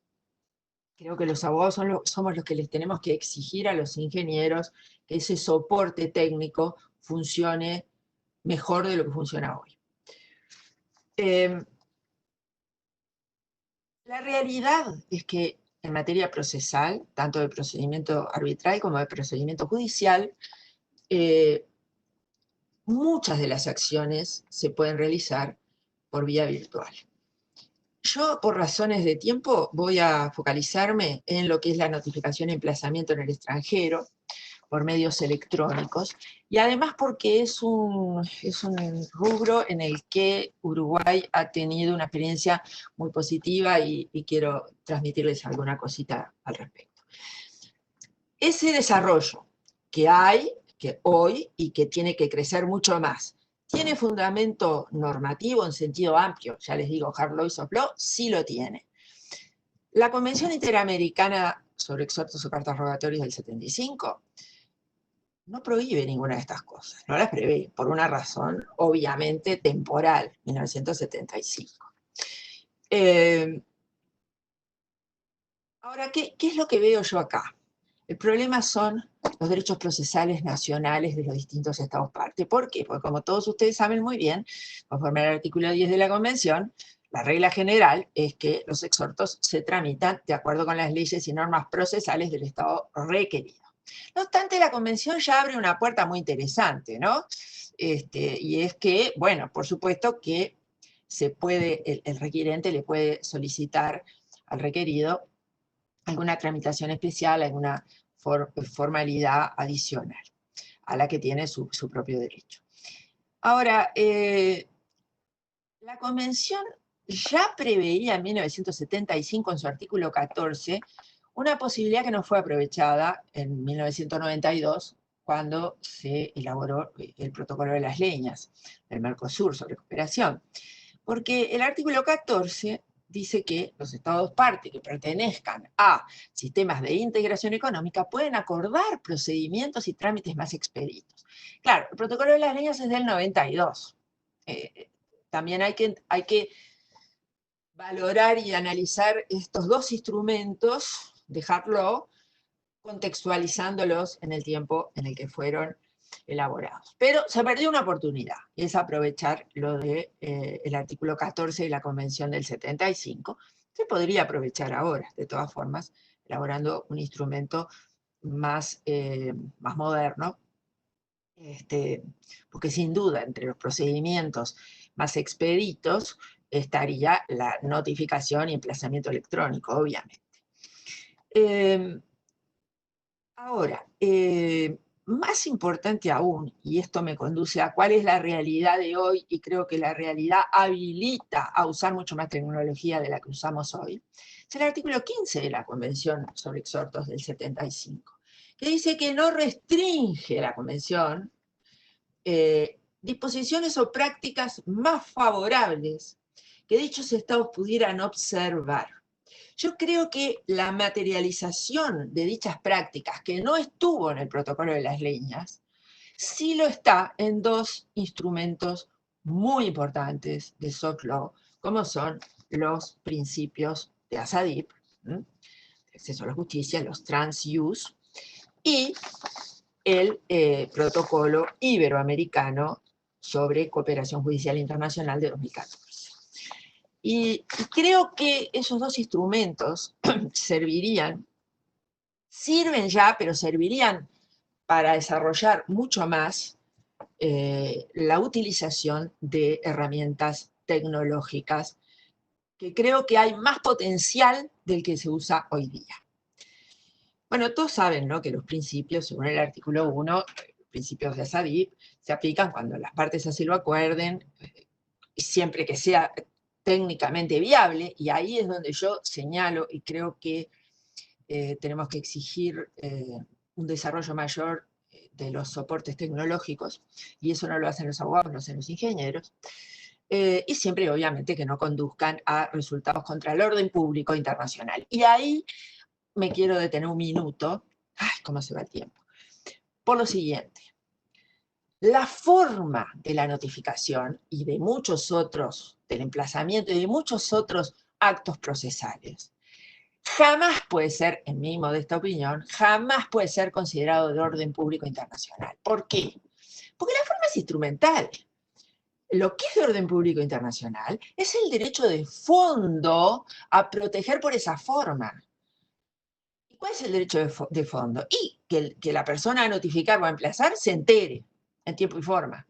Creo que los abogados somos los que les tenemos que exigir a los ingenieros que ese soporte técnico funcione mejor de lo que funciona hoy. La realidad es que en materia procesal, tanto de procedimiento arbitral como de procedimiento judicial, muchas de las acciones se pueden realizar por vía virtual. Yo, por razones de tiempo, voy a focalizarme en lo que es la notificación y emplazamiento en el extranjero por medios electrónicos, y además porque es un rubro en el que Uruguay ha tenido una experiencia muy positiva y quiero transmitirles alguna cosita al respecto. Ese desarrollo que hay, que hoy, y que tiene que crecer mucho más, ¿tiene fundamento normativo en sentido amplio? Ya les digo, hard law y soft law, sí lo tiene. La Convención Interamericana sobre Exhortos o Cartas Rogatorias del 75 no prohíbe ninguna de estas cosas, no las prevé, por una razón obviamente temporal, 1975. Ahora, ¿qué es lo que veo yo acá? El problema son los derechos procesales nacionales de los distintos estados parte. ¿Por qué? Porque como todos ustedes saben muy bien, conforme al artículo 10 de la Convención, la regla general es que los exhortos se tramitan de acuerdo con las leyes y normas procesales del estado requerido. No obstante, la Convención ya abre una puerta muy interesante, ¿no? Y es que, bueno, por supuesto que el requirente le puede solicitar al requerido alguna tramitación especial, alguna formalidad adicional a la que tiene su propio derecho. Ahora, la Convención ya preveía en 1975, en su artículo 14, una posibilidad que no fue aprovechada en 1992, cuando se elaboró el protocolo de las leñas del Mercosur sobre cooperación. Porque el artículo 14 dice que los estados parte que pertenezcan a sistemas de integración económica pueden acordar procedimientos y trámites más expeditos. Claro, el protocolo de las leñas es del 92. También hay que valorar y analizar estos dos instrumentos de hard law, contextualizándolos en el tiempo en el que fueron elaborados. Pero se perdió una oportunidad, y es aprovechar lo del artículo 14 de la Convención del 75. Se podría aprovechar ahora, de todas formas, elaborando un instrumento más moderno, porque sin duda entre los procedimientos más expeditos estaría la notificación y emplazamiento electrónico, obviamente. Ahora, más importante aún, y esto me conduce a cuál es la realidad de hoy, y creo que la realidad habilita a usar mucho más tecnología de la que usamos hoy, es el artículo 15 de la Convención sobre Exhortos del 75, que dice que no restringe la Convención disposiciones o prácticas más favorables que dichos estados pudieran observar. Yo creo que la materialización de dichas prácticas, que no estuvo en el protocolo de las leñas, sí lo está en dos instrumentos muy importantes de soft law, como son los principios de ASADIP, acceso a la justicia, los trans-use, y el protocolo iberoamericano sobre cooperación judicial internacional de 2014. Y creo que esos dos instrumentos sirven ya, pero servirían para desarrollar mucho más la utilización de herramientas tecnológicas, que creo que hay más potencial del que se usa hoy día. Bueno, todos saben, ¿no?, que los principios, según el artículo 1, los principios de ASADIP, se aplican cuando las partes así lo acuerden, y siempre que sea técnicamente viable, y ahí es donde yo señalo y creo que tenemos que exigir un desarrollo mayor de los soportes tecnológicos, y eso no lo hacen los abogados, lo hacen los ingenieros, y siempre obviamente que no conduzcan a resultados contra el orden público internacional. Y ahí me quiero detener un minuto, ¡ay, cómo se va el tiempo!, por lo siguiente. La forma de la notificación y de muchos otros, del emplazamiento y de muchos otros actos procesales, jamás puede ser, en mi modesta opinión, jamás puede ser considerado de orden público internacional. ¿Por qué? Porque la forma es instrumental. Lo que es de orden público internacional es el derecho de fondo a proteger por esa forma. ¿Y cuál es el derecho de fondo? Y que la persona a notificar o a emplazar se entere en tiempo y forma.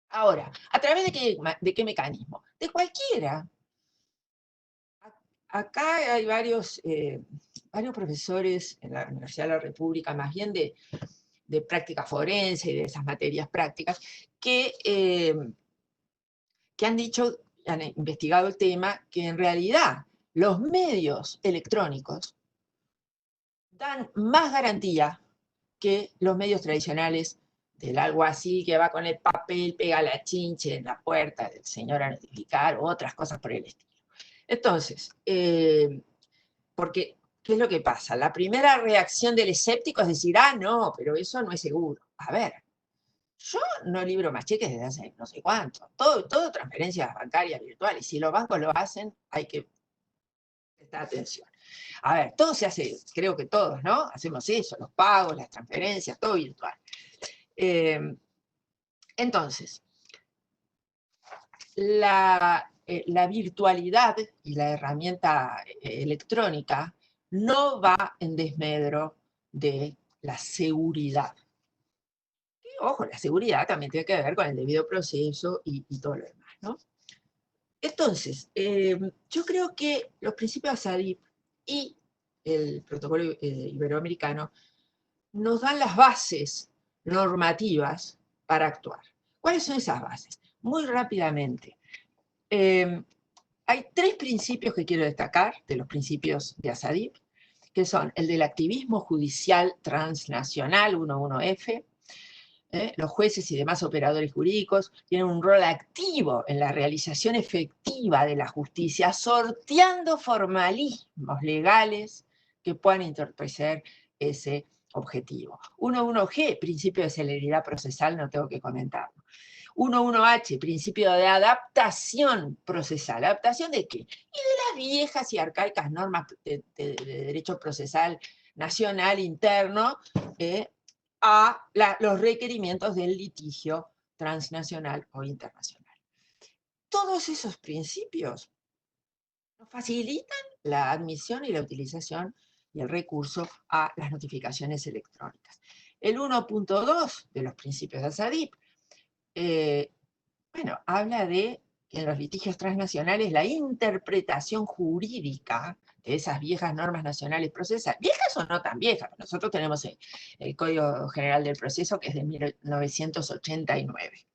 Ahora, ¿a través de qué mecanismo? De cualquiera. Acá hay varios profesores en la Universidad de la República, más bien de práctica forense y de esas materias prácticas, que han dicho, han investigado el tema, que en realidad los medios electrónicos dan más garantía que los medios tradicionales del alguacil que va con el papel, pega la chinche en la puerta del señor a notificar, o otras cosas por el estilo. Entonces, porque, ¿qué es lo que pasa? La primera reacción del escéptico es decir, no, pero eso no es seguro. A ver, yo no libro más cheques desde hace no sé cuánto. Todo transferencias bancarias virtuales. Si los bancos lo hacen, hay que prestar atención. A ver, todo se hace, creo que todos, ¿no? Hacemos eso, los pagos, las transferencias, todo virtual. Entonces, la virtualidad y la herramienta electrónica no va en desmedro de la seguridad. Y, ojo, la seguridad también tiene que ver con el debido proceso y todo lo demás, ¿no? Entonces, yo creo que los principios de ASADIP y el protocolo iberoamericano nos dan las bases normativas para actuar. ¿Cuáles son esas bases? Muy rápidamente. Hay tres principios que quiero destacar de los principios de ASADIP, que son el del activismo judicial transnacional, 11F. Los jueces y demás operadores jurídicos tienen un rol activo en la realización efectiva de la justicia, sorteando formalismos legales que puedan entorpecer ese objetivo. 11G, principio de celeridad procesal, no tengo que comentarlo. 11H, principio de adaptación procesal. ¿Adaptación de qué? Y de las viejas y arcaicas normas de derecho procesal nacional interno a los requerimientos del litigio transnacional o internacional. Todos esos principios nos facilitan la admisión y la utilización y el recurso a las notificaciones electrónicas. El 1.2 de los principios de ASADIP, habla de que en los litigios transnacionales la interpretación jurídica de esas viejas normas nacionales procesales, viejas o no tan viejas, nosotros tenemos el Código General del Proceso, que es de 1989.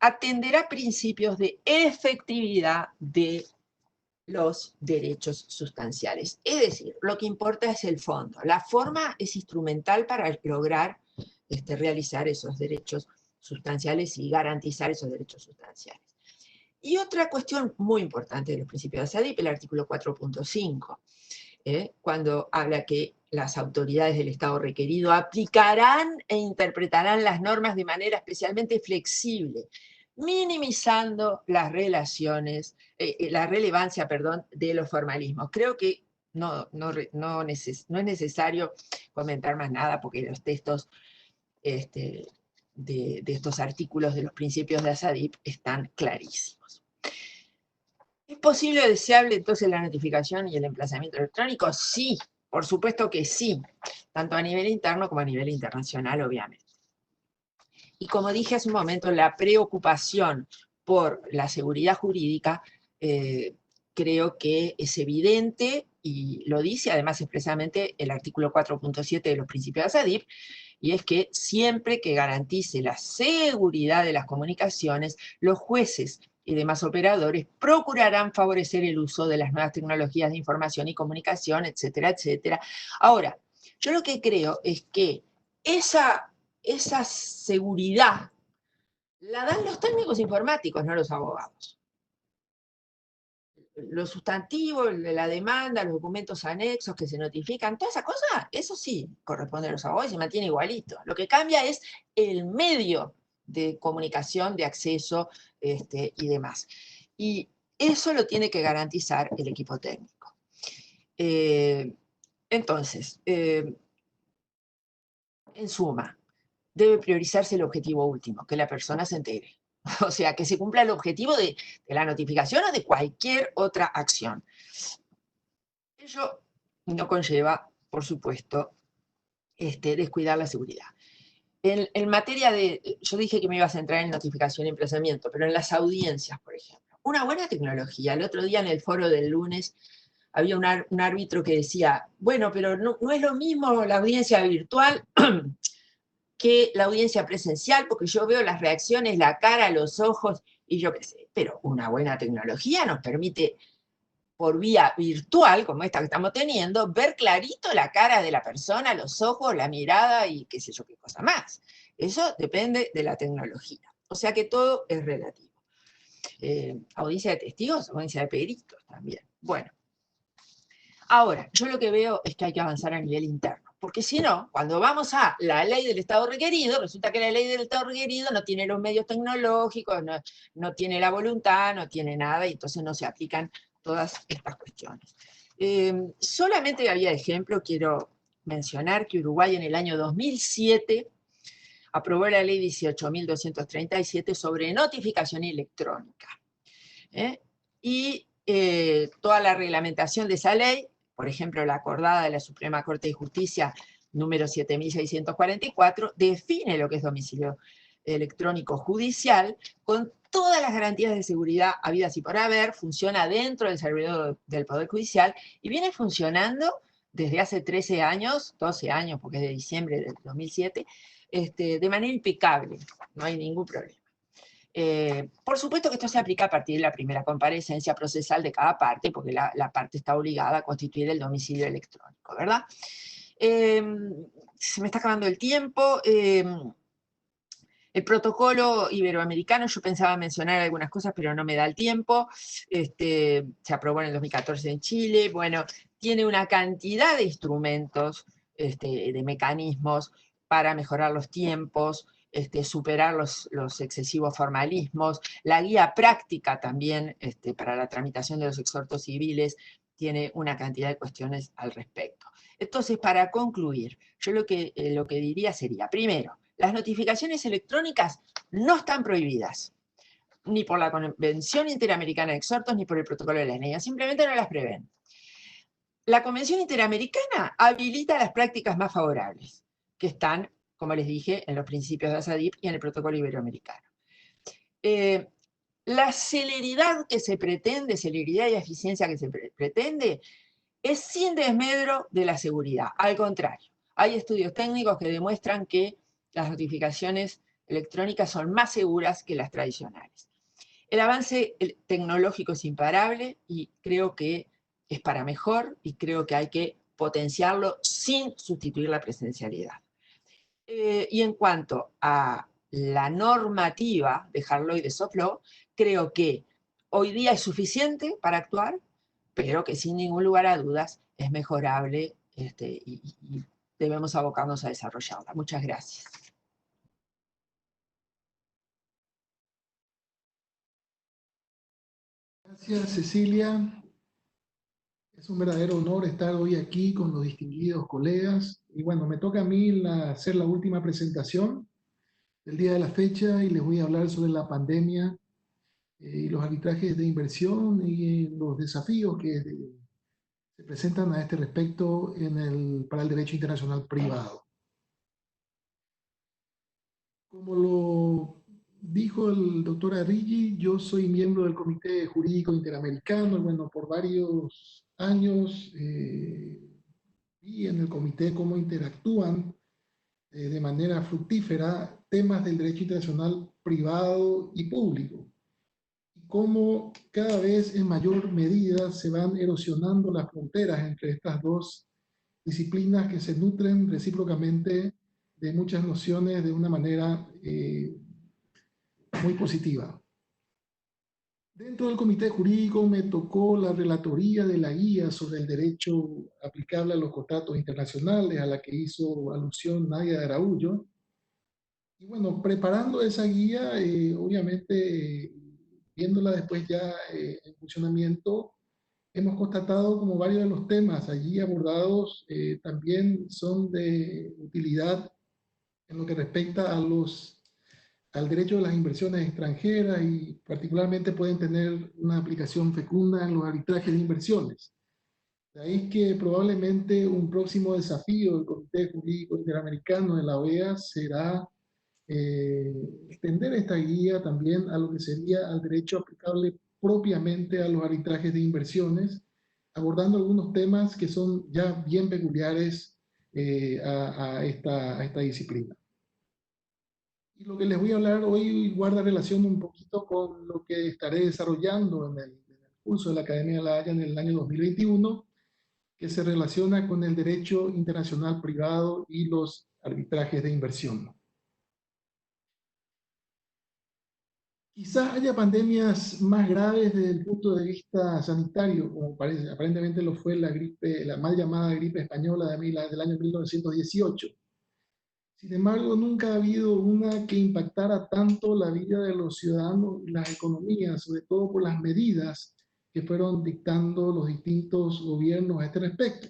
Atenderá principios de efectividad de los derechos sustanciales. Es decir, lo que importa es el fondo. La forma es instrumental para lograr realizar esos derechos sustanciales y garantizar esos derechos sustanciales. Y otra cuestión muy importante de los principios de ASADIP, el artículo 4.5, cuando habla que las autoridades del Estado requerido aplicarán e interpretarán las normas de manera especialmente flexible, minimizando las relaciones, la relevancia, perdón, de los formalismos. Creo que no es necesario comentar más nada porque los textos de estos artículos de los principios de ASADIP están clarísimos. ¿Es posible o deseable entonces la notificación y el emplazamiento electrónico? Sí, por supuesto que sí, tanto a nivel interno como a nivel internacional, obviamente. Y como dije hace un momento, la preocupación por la seguridad jurídica creo que es evidente y lo dice además expresamente el artículo 4.7 de los principios de ASADIP, y es que siempre que garantice la seguridad de las comunicaciones, los jueces y demás operadores procurarán favorecer el uso de las nuevas tecnologías de información y comunicación, etcétera, etcétera. Ahora, yo lo que creo es que esa seguridad la dan los técnicos informáticos, no los abogados. Los sustantivos, la demanda, los documentos anexos que se notifican, toda esa cosa, eso sí corresponde a los abogados y se mantiene igualito. Lo que cambia es el medio de comunicación, de acceso y demás. Y eso lo tiene que garantizar el equipo técnico. Entonces, en suma, debe priorizarse el objetivo último, que la persona se entere. O sea, que se cumpla el objetivo de la notificación o de cualquier otra acción. Ello no conlleva, por supuesto, descuidar la seguridad. En materia de, yo dije que me iba a centrar en notificación y emplazamiento, pero en las audiencias, por ejemplo. Una buena tecnología. El otro día en el foro del lunes había un árbitro que decía, bueno, pero no es lo mismo la audiencia virtual que la audiencia presencial, porque yo veo las reacciones, la cara, los ojos, y yo qué sé, pero una buena tecnología nos permite, por vía virtual, como esta que estamos teniendo, ver clarito la cara de la persona, los ojos, la mirada y qué sé yo qué cosa más. Eso depende de la tecnología. O sea que todo es relativo. Audiencia de testigos, audiencia de peritos también. Bueno, ahora, yo lo que veo es que hay que avanzar a nivel interno. Porque si no, cuando vamos a la ley del Estado requerido, resulta que la ley del Estado requerido no tiene los medios tecnológicos, no tiene la voluntad, no tiene nada, y entonces no se aplican todas estas cuestiones. Solamente había ejemplo, quiero mencionar que Uruguay en el año 2007 aprobó la ley 18.237 sobre notificación electrónica. Y toda la reglamentación de esa ley, por ejemplo, la acordada de la Suprema Corte de Justicia número 7.644, define lo que es domicilio electrónico judicial con todas las garantías de seguridad habidas y por haber, funciona dentro del servidor del Poder Judicial y viene funcionando desde hace 13 años, 12 años, porque es de diciembre del 2007, de manera impecable, no hay ningún problema. Por supuesto que esto se aplica a partir de la primera comparecencia procesal de cada parte, porque la parte está obligada a constituir el domicilio electrónico, ¿verdad? Se me está acabando el tiempo. El protocolo iberoamericano, yo pensaba mencionar algunas cosas, pero no me da el tiempo. Se aprobó en el 2014 en Chile. Bueno, tiene una cantidad de instrumentos, de mecanismos para mejorar los tiempos, superar los excesivos formalismos. La guía práctica también para la tramitación de los exhortos civiles tiene una cantidad de cuestiones al respecto. Entonces, para concluir, yo lo que diría sería, primero, las notificaciones electrónicas no están prohibidas, ni por la Convención Interamericana de Exhortos, ni por el Protocolo de las Leyes, simplemente no las prevén. La Convención Interamericana habilita las prácticas más favorables, que están, como les dije, en los principios de ASADIP y en el Protocolo Iberoamericano. La celeridad que se pretende, celeridad y eficiencia que se pretende, es sin desmedro de la seguridad. Al contrario, hay estudios técnicos que demuestran que las notificaciones electrónicas son más seguras que las tradicionales. El avance tecnológico es imparable y creo que es para mejor y creo que hay que potenciarlo sin sustituir la presencialidad. Y en cuanto a la normativa de hard law y de soft law, creo que hoy día es suficiente para actuar, pero que sin ningún lugar a dudas es mejorable y debemos abocarnos a desarrollarla. Muchas gracias. Gracias, Cecilia. Es un verdadero honor estar hoy aquí con los distinguidos colegas. Y bueno, me toca a mí hacer la última presentación del día de la fecha y les voy a hablar sobre la pandemia y los arbitrajes de inversión y los desafíos que se presentan a este respecto para el derecho internacional privado. Como lo dijo el doctor Arrighi, yo soy miembro del Comité Jurídico Interamericano. Bueno, por varios años vi en el comité cómo interactúan de manera fructífera temas del derecho internacional privado y público, y cómo cada vez en mayor medida se van erosionando las fronteras entre estas dos disciplinas que se nutren recíprocamente de muchas nociones de una manera muy positiva. Dentro del comité jurídico me tocó la relatoría de la guía sobre el derecho aplicable a los contratos internacionales, a la que hizo alusión Nadia de Araújo. Y bueno, preparando esa guía, obviamente, viéndola después ya en funcionamiento, hemos constatado como varios de los temas allí abordados también son de utilidad en lo que respecta al derecho de las inversiones extranjeras y particularmente pueden tener una aplicación fecunda en los arbitrajes de inversiones. De ahí que probablemente un próximo desafío del Comité Jurídico Interamericano de la OEA será extender esta guía también a lo que sería al derecho aplicable propiamente a los arbitrajes de inversiones, abordando algunos temas que son ya bien peculiares a esta disciplina. Y lo que les voy a hablar hoy guarda relación un poquito con lo que estaré desarrollando en el curso de la Academia de la Haya en el año 2021, que se relaciona con el derecho internacional privado y los arbitrajes de inversión. Quizás haya pandemias más graves desde el punto de vista sanitario, como parece, aparentemente lo fue la mal llamada gripe española del año 1918. Sin embargo, nunca ha habido una que impactara tanto la vida de los ciudadanos y las economías, sobre todo por las medidas que fueron dictando los distintos gobiernos a este respecto.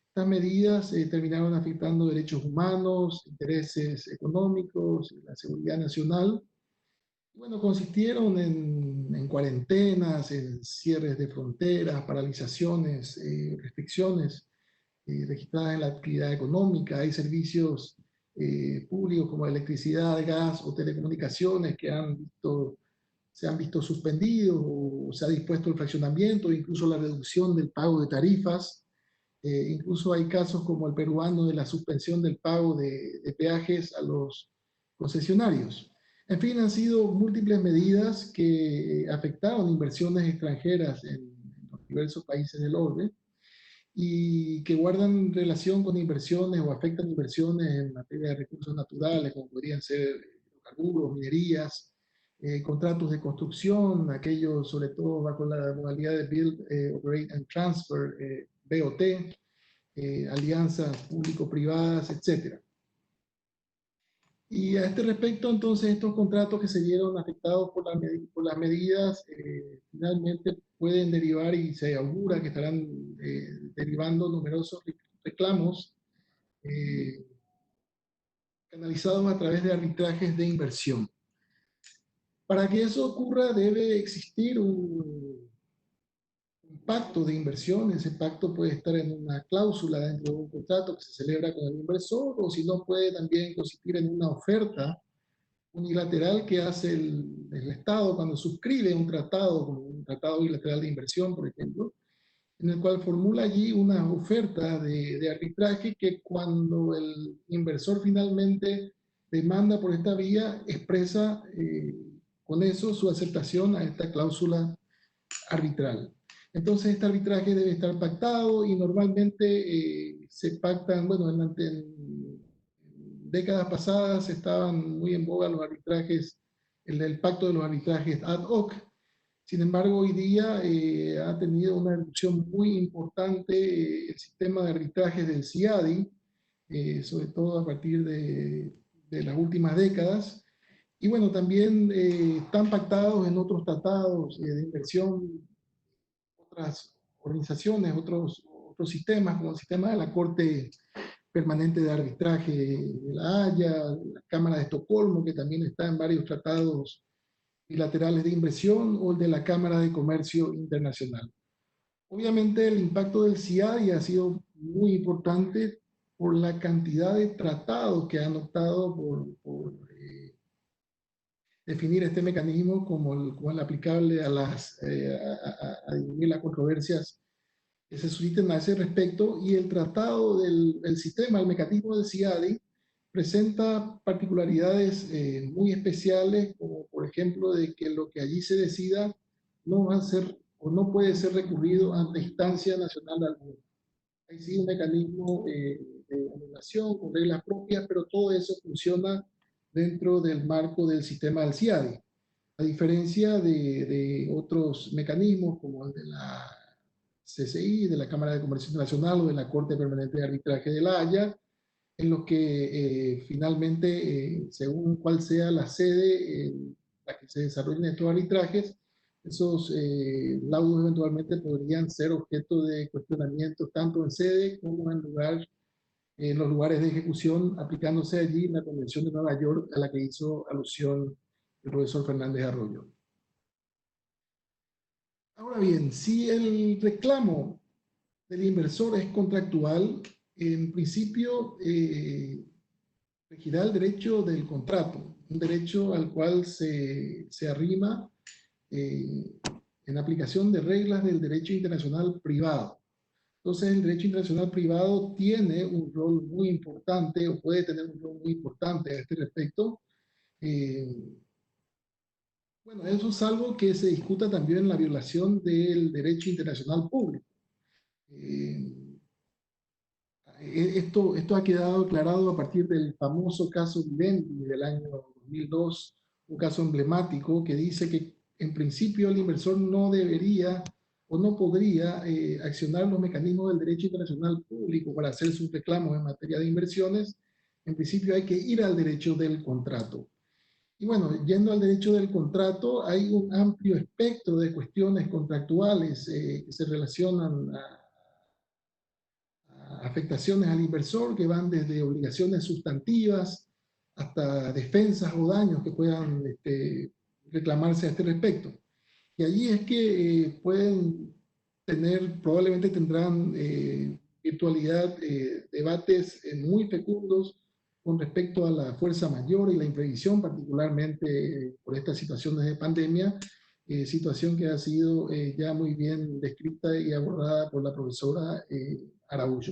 Estas medidas terminaron afectando derechos humanos, intereses económicos, la seguridad nacional. Bueno, consistieron en cuarentenas, en cierres de fronteras, paralizaciones, restricciones registradas en la actividad económica. Hay servicios públicos como electricidad, gas o telecomunicaciones que se han visto suspendidos o se ha dispuesto el fraccionamiento, incluso la reducción del pago de tarifas. Incluso hay casos como el peruano de la suspensión del pago de peajes a los concesionarios. En fin, han sido múltiples medidas que afectaron inversiones extranjeras en los diversos países del orbe y que guardan relación con inversiones o afectan inversiones en materia de recursos naturales, como podrían ser hidrocarburos, minerías, contratos de construcción, aquellos sobre todo bajo la modalidad de Build, Operate and Transfer, BOT, alianzas público-privadas, etc. Y a este respecto, entonces, estos contratos que se vieron afectados por las medidas, finalmente pueden derivar y se augura que estarán derivando numerosos reclamos canalizados a través de arbitrajes de inversión. Para que eso ocurra debe existir un pacto de inversión. Ese pacto puede estar en una cláusula dentro de un contrato que se celebra con el inversor, o si no puede también consistir en una oferta unilateral que hace el Estado cuando suscribe un tratado, como un tratado bilateral de inversión, por ejemplo, en el cual formula allí una oferta de arbitraje que cuando el inversor finalmente demanda por esta vía, expresa con eso su aceptación a esta cláusula arbitral. Entonces, este arbitraje debe estar pactado y normalmente se pactan, bueno, en décadas pasadas estaban muy en boga los arbitrajes, el pacto de los arbitrajes ad hoc. Sin embargo, hoy día ha tenido una evolución muy importante el sistema de arbitraje del CIADI, sobre todo a partir de las últimas décadas. Y bueno, también están pactados en otros tratados de inversión, otras organizaciones, otros sistemas, como el sistema de la Corte Permanente de Arbitraje de La Haya, la Cámara de Estocolmo, que también está en varios tratados bilaterales de inversión, o el de la Cámara de Comercio Internacional. Obviamente el impacto del CIADI ha sido muy importante por la cantidad de tratados que han optado por definir este mecanismo como el aplicable a dirimir las controversias que se susciten a ese respecto, y el tratado del sistema, el mecanismo del CIADI, presenta particularidades muy especiales, como por ejemplo de que lo que allí se decida no va a ser o no puede ser recurrido ante instancia nacional alguna. Hay sí un mecanismo de anulación con reglas propias, pero todo eso funciona dentro del marco del sistema del CIADI, a diferencia de otros mecanismos como el de la CCI, de la Cámara de Comercio Internacional o de la Corte Permanente de Arbitraje de La Haya, en los que finalmente, según cuál sea la sede en la que se desarrollen estos arbitrajes, esos laudos eventualmente podrían ser objeto de cuestionamiento tanto en sede como en los lugares de ejecución, aplicándose allí la Convención de Nueva York a la que hizo alusión el profesor Fernández Arroyo. Ahora bien, si el reclamo del inversor es contractual, en principio regirá el derecho del contrato, un derecho al cual se arrima en aplicación de reglas del derecho internacional privado. Entonces, el derecho internacional privado tiene un rol muy importante, o puede tener un rol muy importante a este respecto. Bueno, eso es algo que se discuta también en la violación del derecho internacional público. Esto ha quedado aclarado a partir del famoso caso Vivendi del año 2002, un caso emblemático que dice que en principio el inversor no debería o no podría accionar los mecanismos del derecho internacional público para hacer sus reclamos en materia de inversiones. En principio hay que ir al derecho del contrato. Y bueno, yendo al derecho del contrato, hay un amplio espectro de cuestiones contractuales que se relacionan a afectaciones al inversor, que van desde obligaciones sustantivas hasta defensas o daños que puedan reclamarse a este respecto. Y allí es que pueden tener, probablemente tendrán virtualidad, debates muy fecundos con respecto a la fuerza mayor y la imprevisión, particularmente por estas situaciones de pandemia, situación que ha sido ya muy bien descrita y abordada por la profesora Araújo.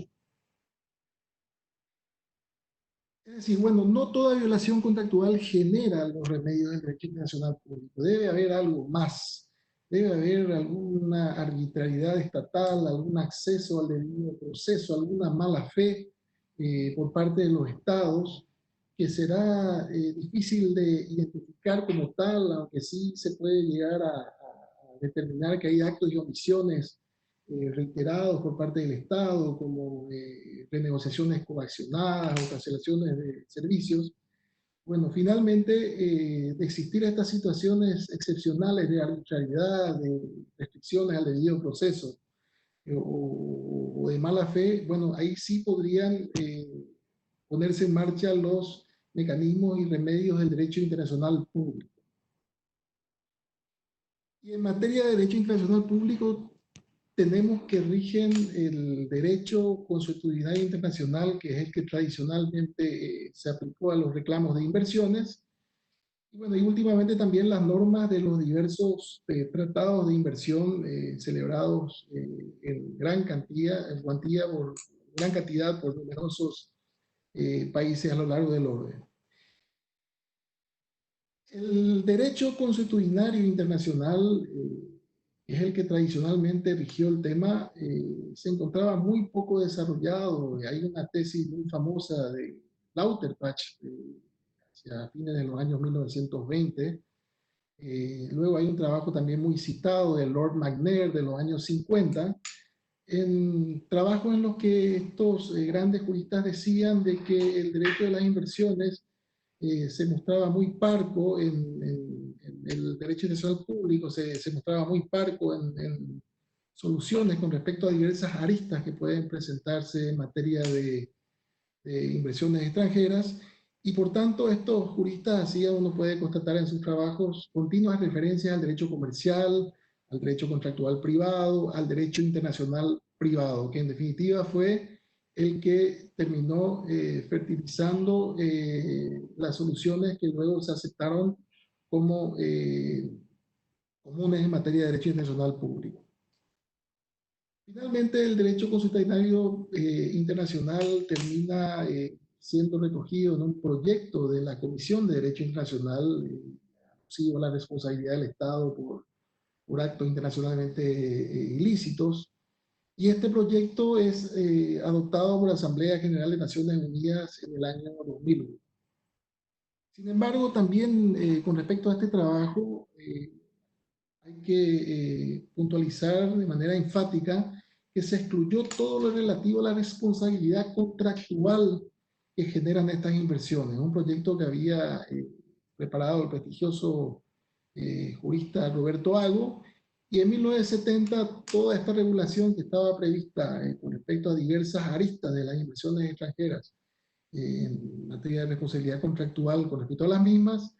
Es decir, bueno, no toda violación contractual genera los remedios del derecho internacional público. Debe haber algo más. Debe haber alguna arbitrariedad estatal, algún acceso al debido proceso, alguna mala fe por parte de los estados, que será difícil de identificar como tal, aunque sí se puede llegar a determinar que hay actos y omisiones reiterados por parte del Estado, como renegociaciones coaccionadas o cancelaciones de servicios. Bueno, finalmente, de existir estas situaciones excepcionales de arbitrariedad, de restricciones al debido proceso o de mala fe, bueno, ahí sí podrían ponerse en marcha los mecanismos y remedios del derecho internacional público. Y en materia de derecho internacional público, tenemos que rigen el derecho consuetudinario internacional, que es el que tradicionalmente se aplicó a los reclamos de inversiones. Y bueno, y últimamente también las normas de los diversos tratados de inversión celebrados en gran cantidad, por numerosos países a lo largo del orden. El derecho consuetudinario internacional es el que tradicionalmente rigió el tema, se encontraba muy poco desarrollado. Hay una tesis muy famosa de Lauterbach, hacia fines de los años 1920, Luego hay un trabajo también muy citado de Lord McNair de los años 50, en trabajos en los que estos grandes juristas decían de que el derecho de las inversiones se mostraba muy parco en el derecho internacional público, se mostraba muy parco en soluciones con respecto a diversas aristas que pueden presentarse en materia de inversiones extranjeras, y por tanto estos juristas hacían, uno puede constatar en sus trabajos, continuas referencias al derecho comercial, al derecho contractual privado, al derecho internacional privado, que en definitiva fue el que terminó fertilizando las soluciones que luego se aceptaron como comunes en materia de derecho internacional público. Finalmente, el derecho consuetario internacional termina siendo recogido en un proyecto de la Comisión de Derecho Internacional, sigue la responsabilidad del Estado por actos internacionalmente ilícitos. Y este proyecto es adoptado por la Asamblea General de Naciones Unidas en el año 2001. Sin embargo, también con respecto a este trabajo, hay que puntualizar de manera enfática que se excluyó todo lo relativo a la responsabilidad contractual que generan estas inversiones. Un proyecto que había preparado el prestigioso jurista Roberto Ago, y en 1970 toda esta regulación que estaba prevista con respecto a diversas aristas de las inversiones extranjeras en materia de responsabilidad contractual con respecto a las mismas,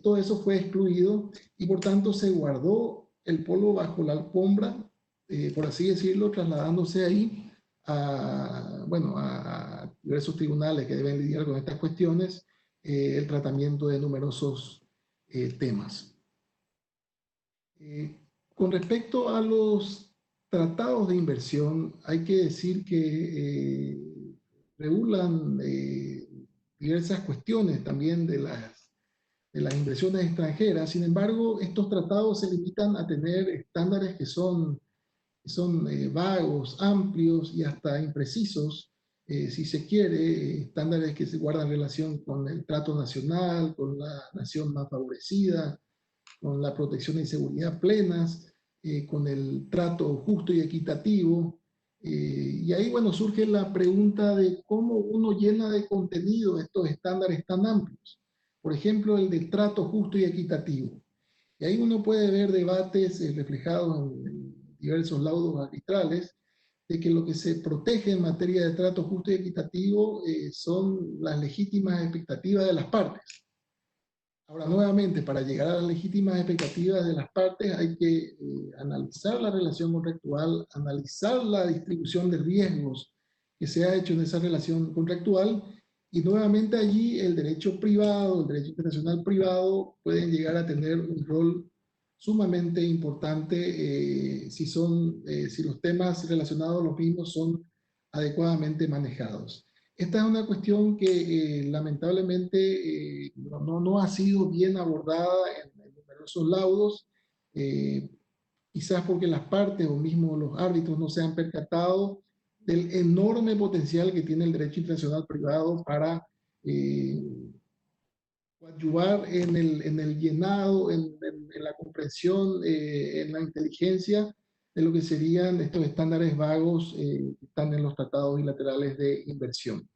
todo eso fue excluido y por tanto se guardó el polvo bajo la alfombra, por así decirlo, trasladándose ahí bueno, a diversos tribunales que deben lidiar con estas cuestiones, el tratamiento de numerosos temas. Con respecto a los tratados de inversión, hay que decir que regulan diversas cuestiones también de las inversiones extranjeras. Sin embargo, estos tratados se limitan a tener estándares que son vagos, amplios y hasta imprecisos, si se quiere, estándares que se guardan relación con el trato nacional, con la nación más favorecida, con la protección y seguridad plenas, con el trato justo y equitativo. Y ahí, bueno, surge la pregunta de cómo uno llena de contenido estos estándares tan amplios. Por ejemplo, el del trato justo y equitativo. Y ahí uno puede ver debates reflejados en diversos laudos arbitrales de que lo que se protege en materia de trato justo y equitativo son las legítimas expectativas de las partes. Ahora, nuevamente, para llegar a las legítimas expectativas de las partes hay que analizar la relación contractual, analizar la distribución de riesgos que se ha hecho en esa relación contractual, y nuevamente allí el derecho privado, el derecho internacional privado pueden llegar a tener un rol sumamente importante si los temas relacionados a los mismos son adecuadamente manejados. Esta es una cuestión que lamentablemente no ha sido bien abordada en numerosos laudos, quizás porque las partes o mismo los árbitros no se han percatado del enorme potencial que tiene el derecho internacional privado para coadyuvar en el llenado, en la comprensión, en la inteligencia de lo que serían estos estándares vagos que están en los tratados bilaterales de inversión.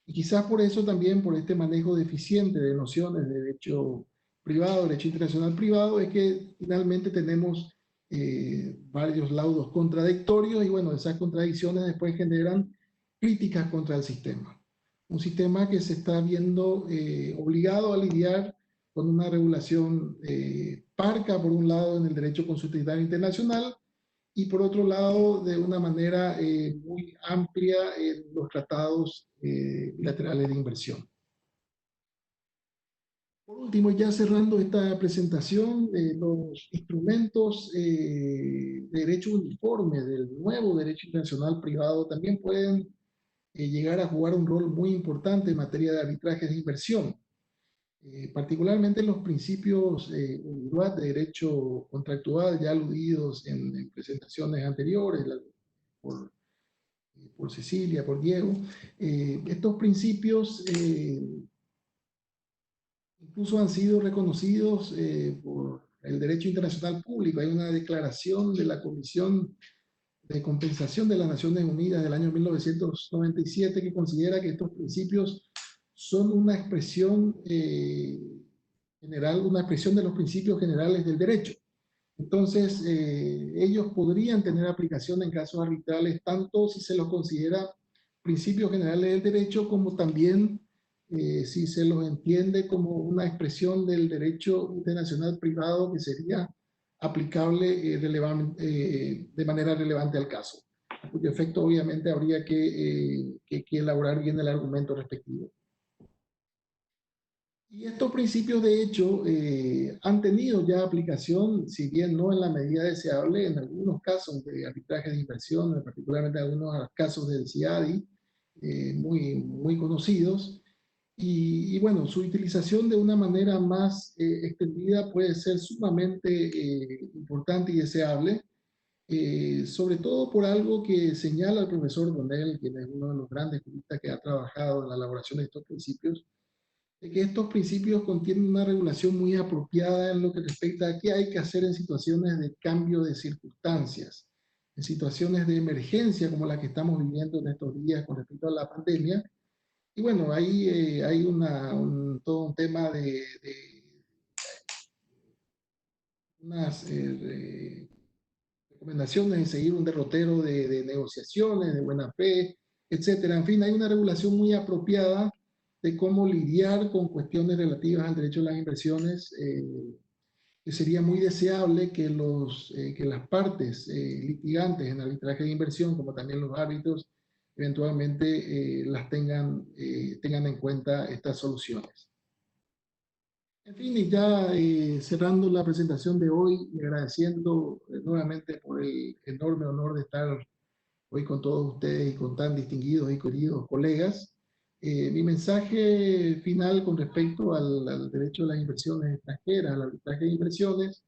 Y quizás por eso también, por este manejo deficiente de nociones de derecho privado, derecho internacional privado, es que finalmente tenemos varios laudos contradictorios, y bueno, esas contradicciones después generan críticas contra el sistema. Un sistema que se está viendo obligado a lidiar con una regulación parca, por un lado, en el derecho consuetario internacional, y por otro lado, de una manera muy amplia en los tratados bilaterales de inversión. Por último, ya cerrando esta presentación, los instrumentos de derecho uniforme del nuevo derecho internacional privado también pueden llegar a jugar un rol muy importante en materia de arbitrajes de inversión. Particularmente los principios de derecho contractual ya aludidos en presentaciones anteriores por Cecilia, por Diego. Estos principios incluso han sido reconocidos por el derecho internacional público. Hay una declaración de la Comisión de Compensación de las Naciones Unidas del año 1997 que considera que estos principios son una expresión general, una expresión de los principios generales del derecho. Entonces, ellos podrían tener aplicación en casos arbitrales, tanto si se los considera principios generales del derecho, como también si se los entiende como una expresión del derecho internacional privado que sería aplicable de manera relevante al caso, a cuyo efecto obviamente habría que elaborar bien el argumento respectivo. Y estos principios, de hecho, han tenido ya aplicación, si bien no en la medida deseable, en algunos casos de arbitraje de inversión, particularmente en algunos casos del CIADI, muy conocidos. Y bueno, su utilización de una manera más extendida puede ser sumamente importante y deseable, sobre todo por algo que señala el profesor Donnell, quien es uno de los grandes juristas que ha trabajado en la elaboración de estos principios, de que estos principios contienen una regulación muy apropiada en lo que respecta a qué hay que hacer en situaciones de cambio de circunstancias, en situaciones de emergencia como la que estamos viviendo en estos días con respecto a la pandemia. Y bueno, ahí hay todo un tema de unas recomendaciones de seguir un derrotero de negociaciones, de buena fe, etcétera. En fin, hay una regulación muy apropiada de cómo lidiar con cuestiones relativas al derecho a las inversiones, que sería muy deseable que las partes litigantes en arbitraje de inversión, como también los árbitros, eventualmente tengan en cuenta estas soluciones. En fin, y ya cerrando la presentación de hoy y agradeciendo nuevamente por el enorme honor de estar hoy con todos ustedes y con tan distinguidos y queridos colegas, mi mensaje final con respecto al derecho a las inversiones extranjeras, al arbitraje de inversiones,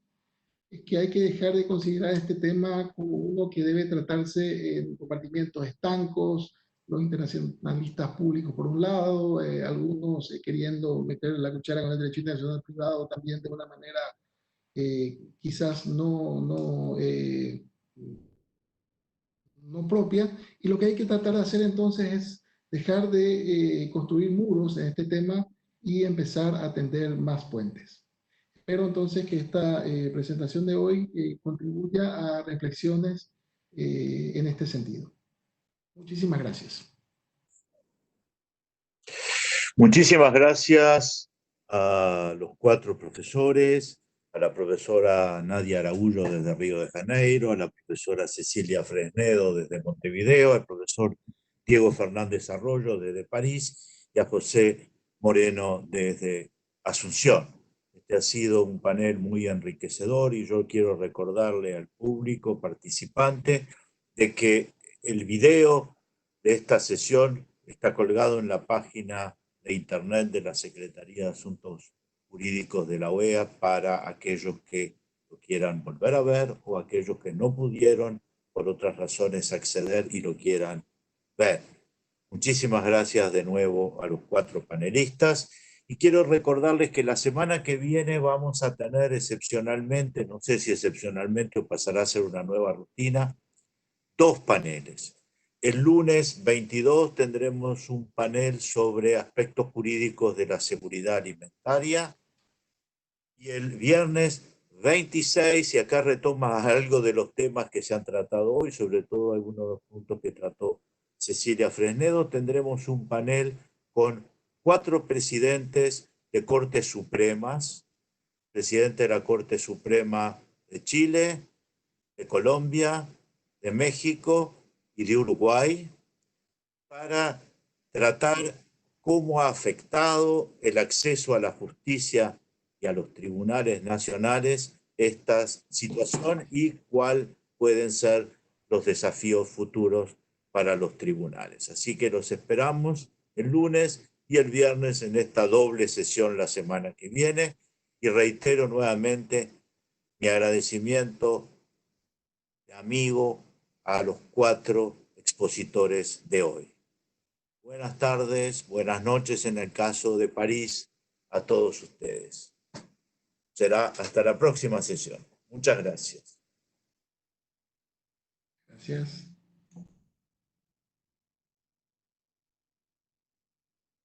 es que hay que dejar de considerar este tema como uno que debe tratarse en compartimientos estancos, los internacionalistas públicos por un lado, algunos queriendo meter la cuchara con el derecho internacional privado también de una manera quizás no propia, y lo que hay que tratar de hacer entonces es dejar de construir muros en este tema y empezar a tender más puentes. Espero entonces que esta presentación de hoy contribuya a reflexiones en este sentido. Muchísimas gracias. Muchísimas gracias a los 4 profesores, a la profesora Nadia Araújo desde Río de Janeiro, a la profesora Cecilia Fresnedo desde Montevideo, al profesor Diego Fernández Arroyo desde París y a José Moreno desde Asunción. Este ha sido un panel muy enriquecedor y yo quiero recordarle al público participante de que el video de esta sesión está colgado en la página de Internet de la Secretaría de Asuntos Jurídicos de la OEA para aquellos que lo quieran volver a ver o aquellos que no pudieron por otras razones acceder y lo quieran ver. Muchísimas gracias de nuevo a los 4 panelistas y quiero recordarles que la semana que viene vamos a tener excepcionalmente, no sé si excepcionalmente o pasará a ser una nueva rutina, 2 paneles. El lunes 22 tendremos un panel sobre aspectos jurídicos de la seguridad alimentaria y el viernes 26, y acá retoma algo de los temas que se han tratado hoy, sobre todo algunos de los puntos que trató Cecilia Fresnedo, tendremos un panel con 4 presidentes de Cortes Supremas, presidente de la Corte Suprema de Chile, de Colombia, de México y de Uruguay, para tratar cómo ha afectado el acceso a la justicia y a los tribunales nacionales esta situación y cuáles pueden ser los desafíos futuros para los tribunales. Así que los esperamos el lunes y el viernes en esta doble sesión la semana que viene y reitero nuevamente mi agradecimiento de amigo a los 4 expositores de hoy. Buenas tardes, buenas noches en el caso de París a todos ustedes. será hasta la próxima sesión. Muchas gracias. Gracias.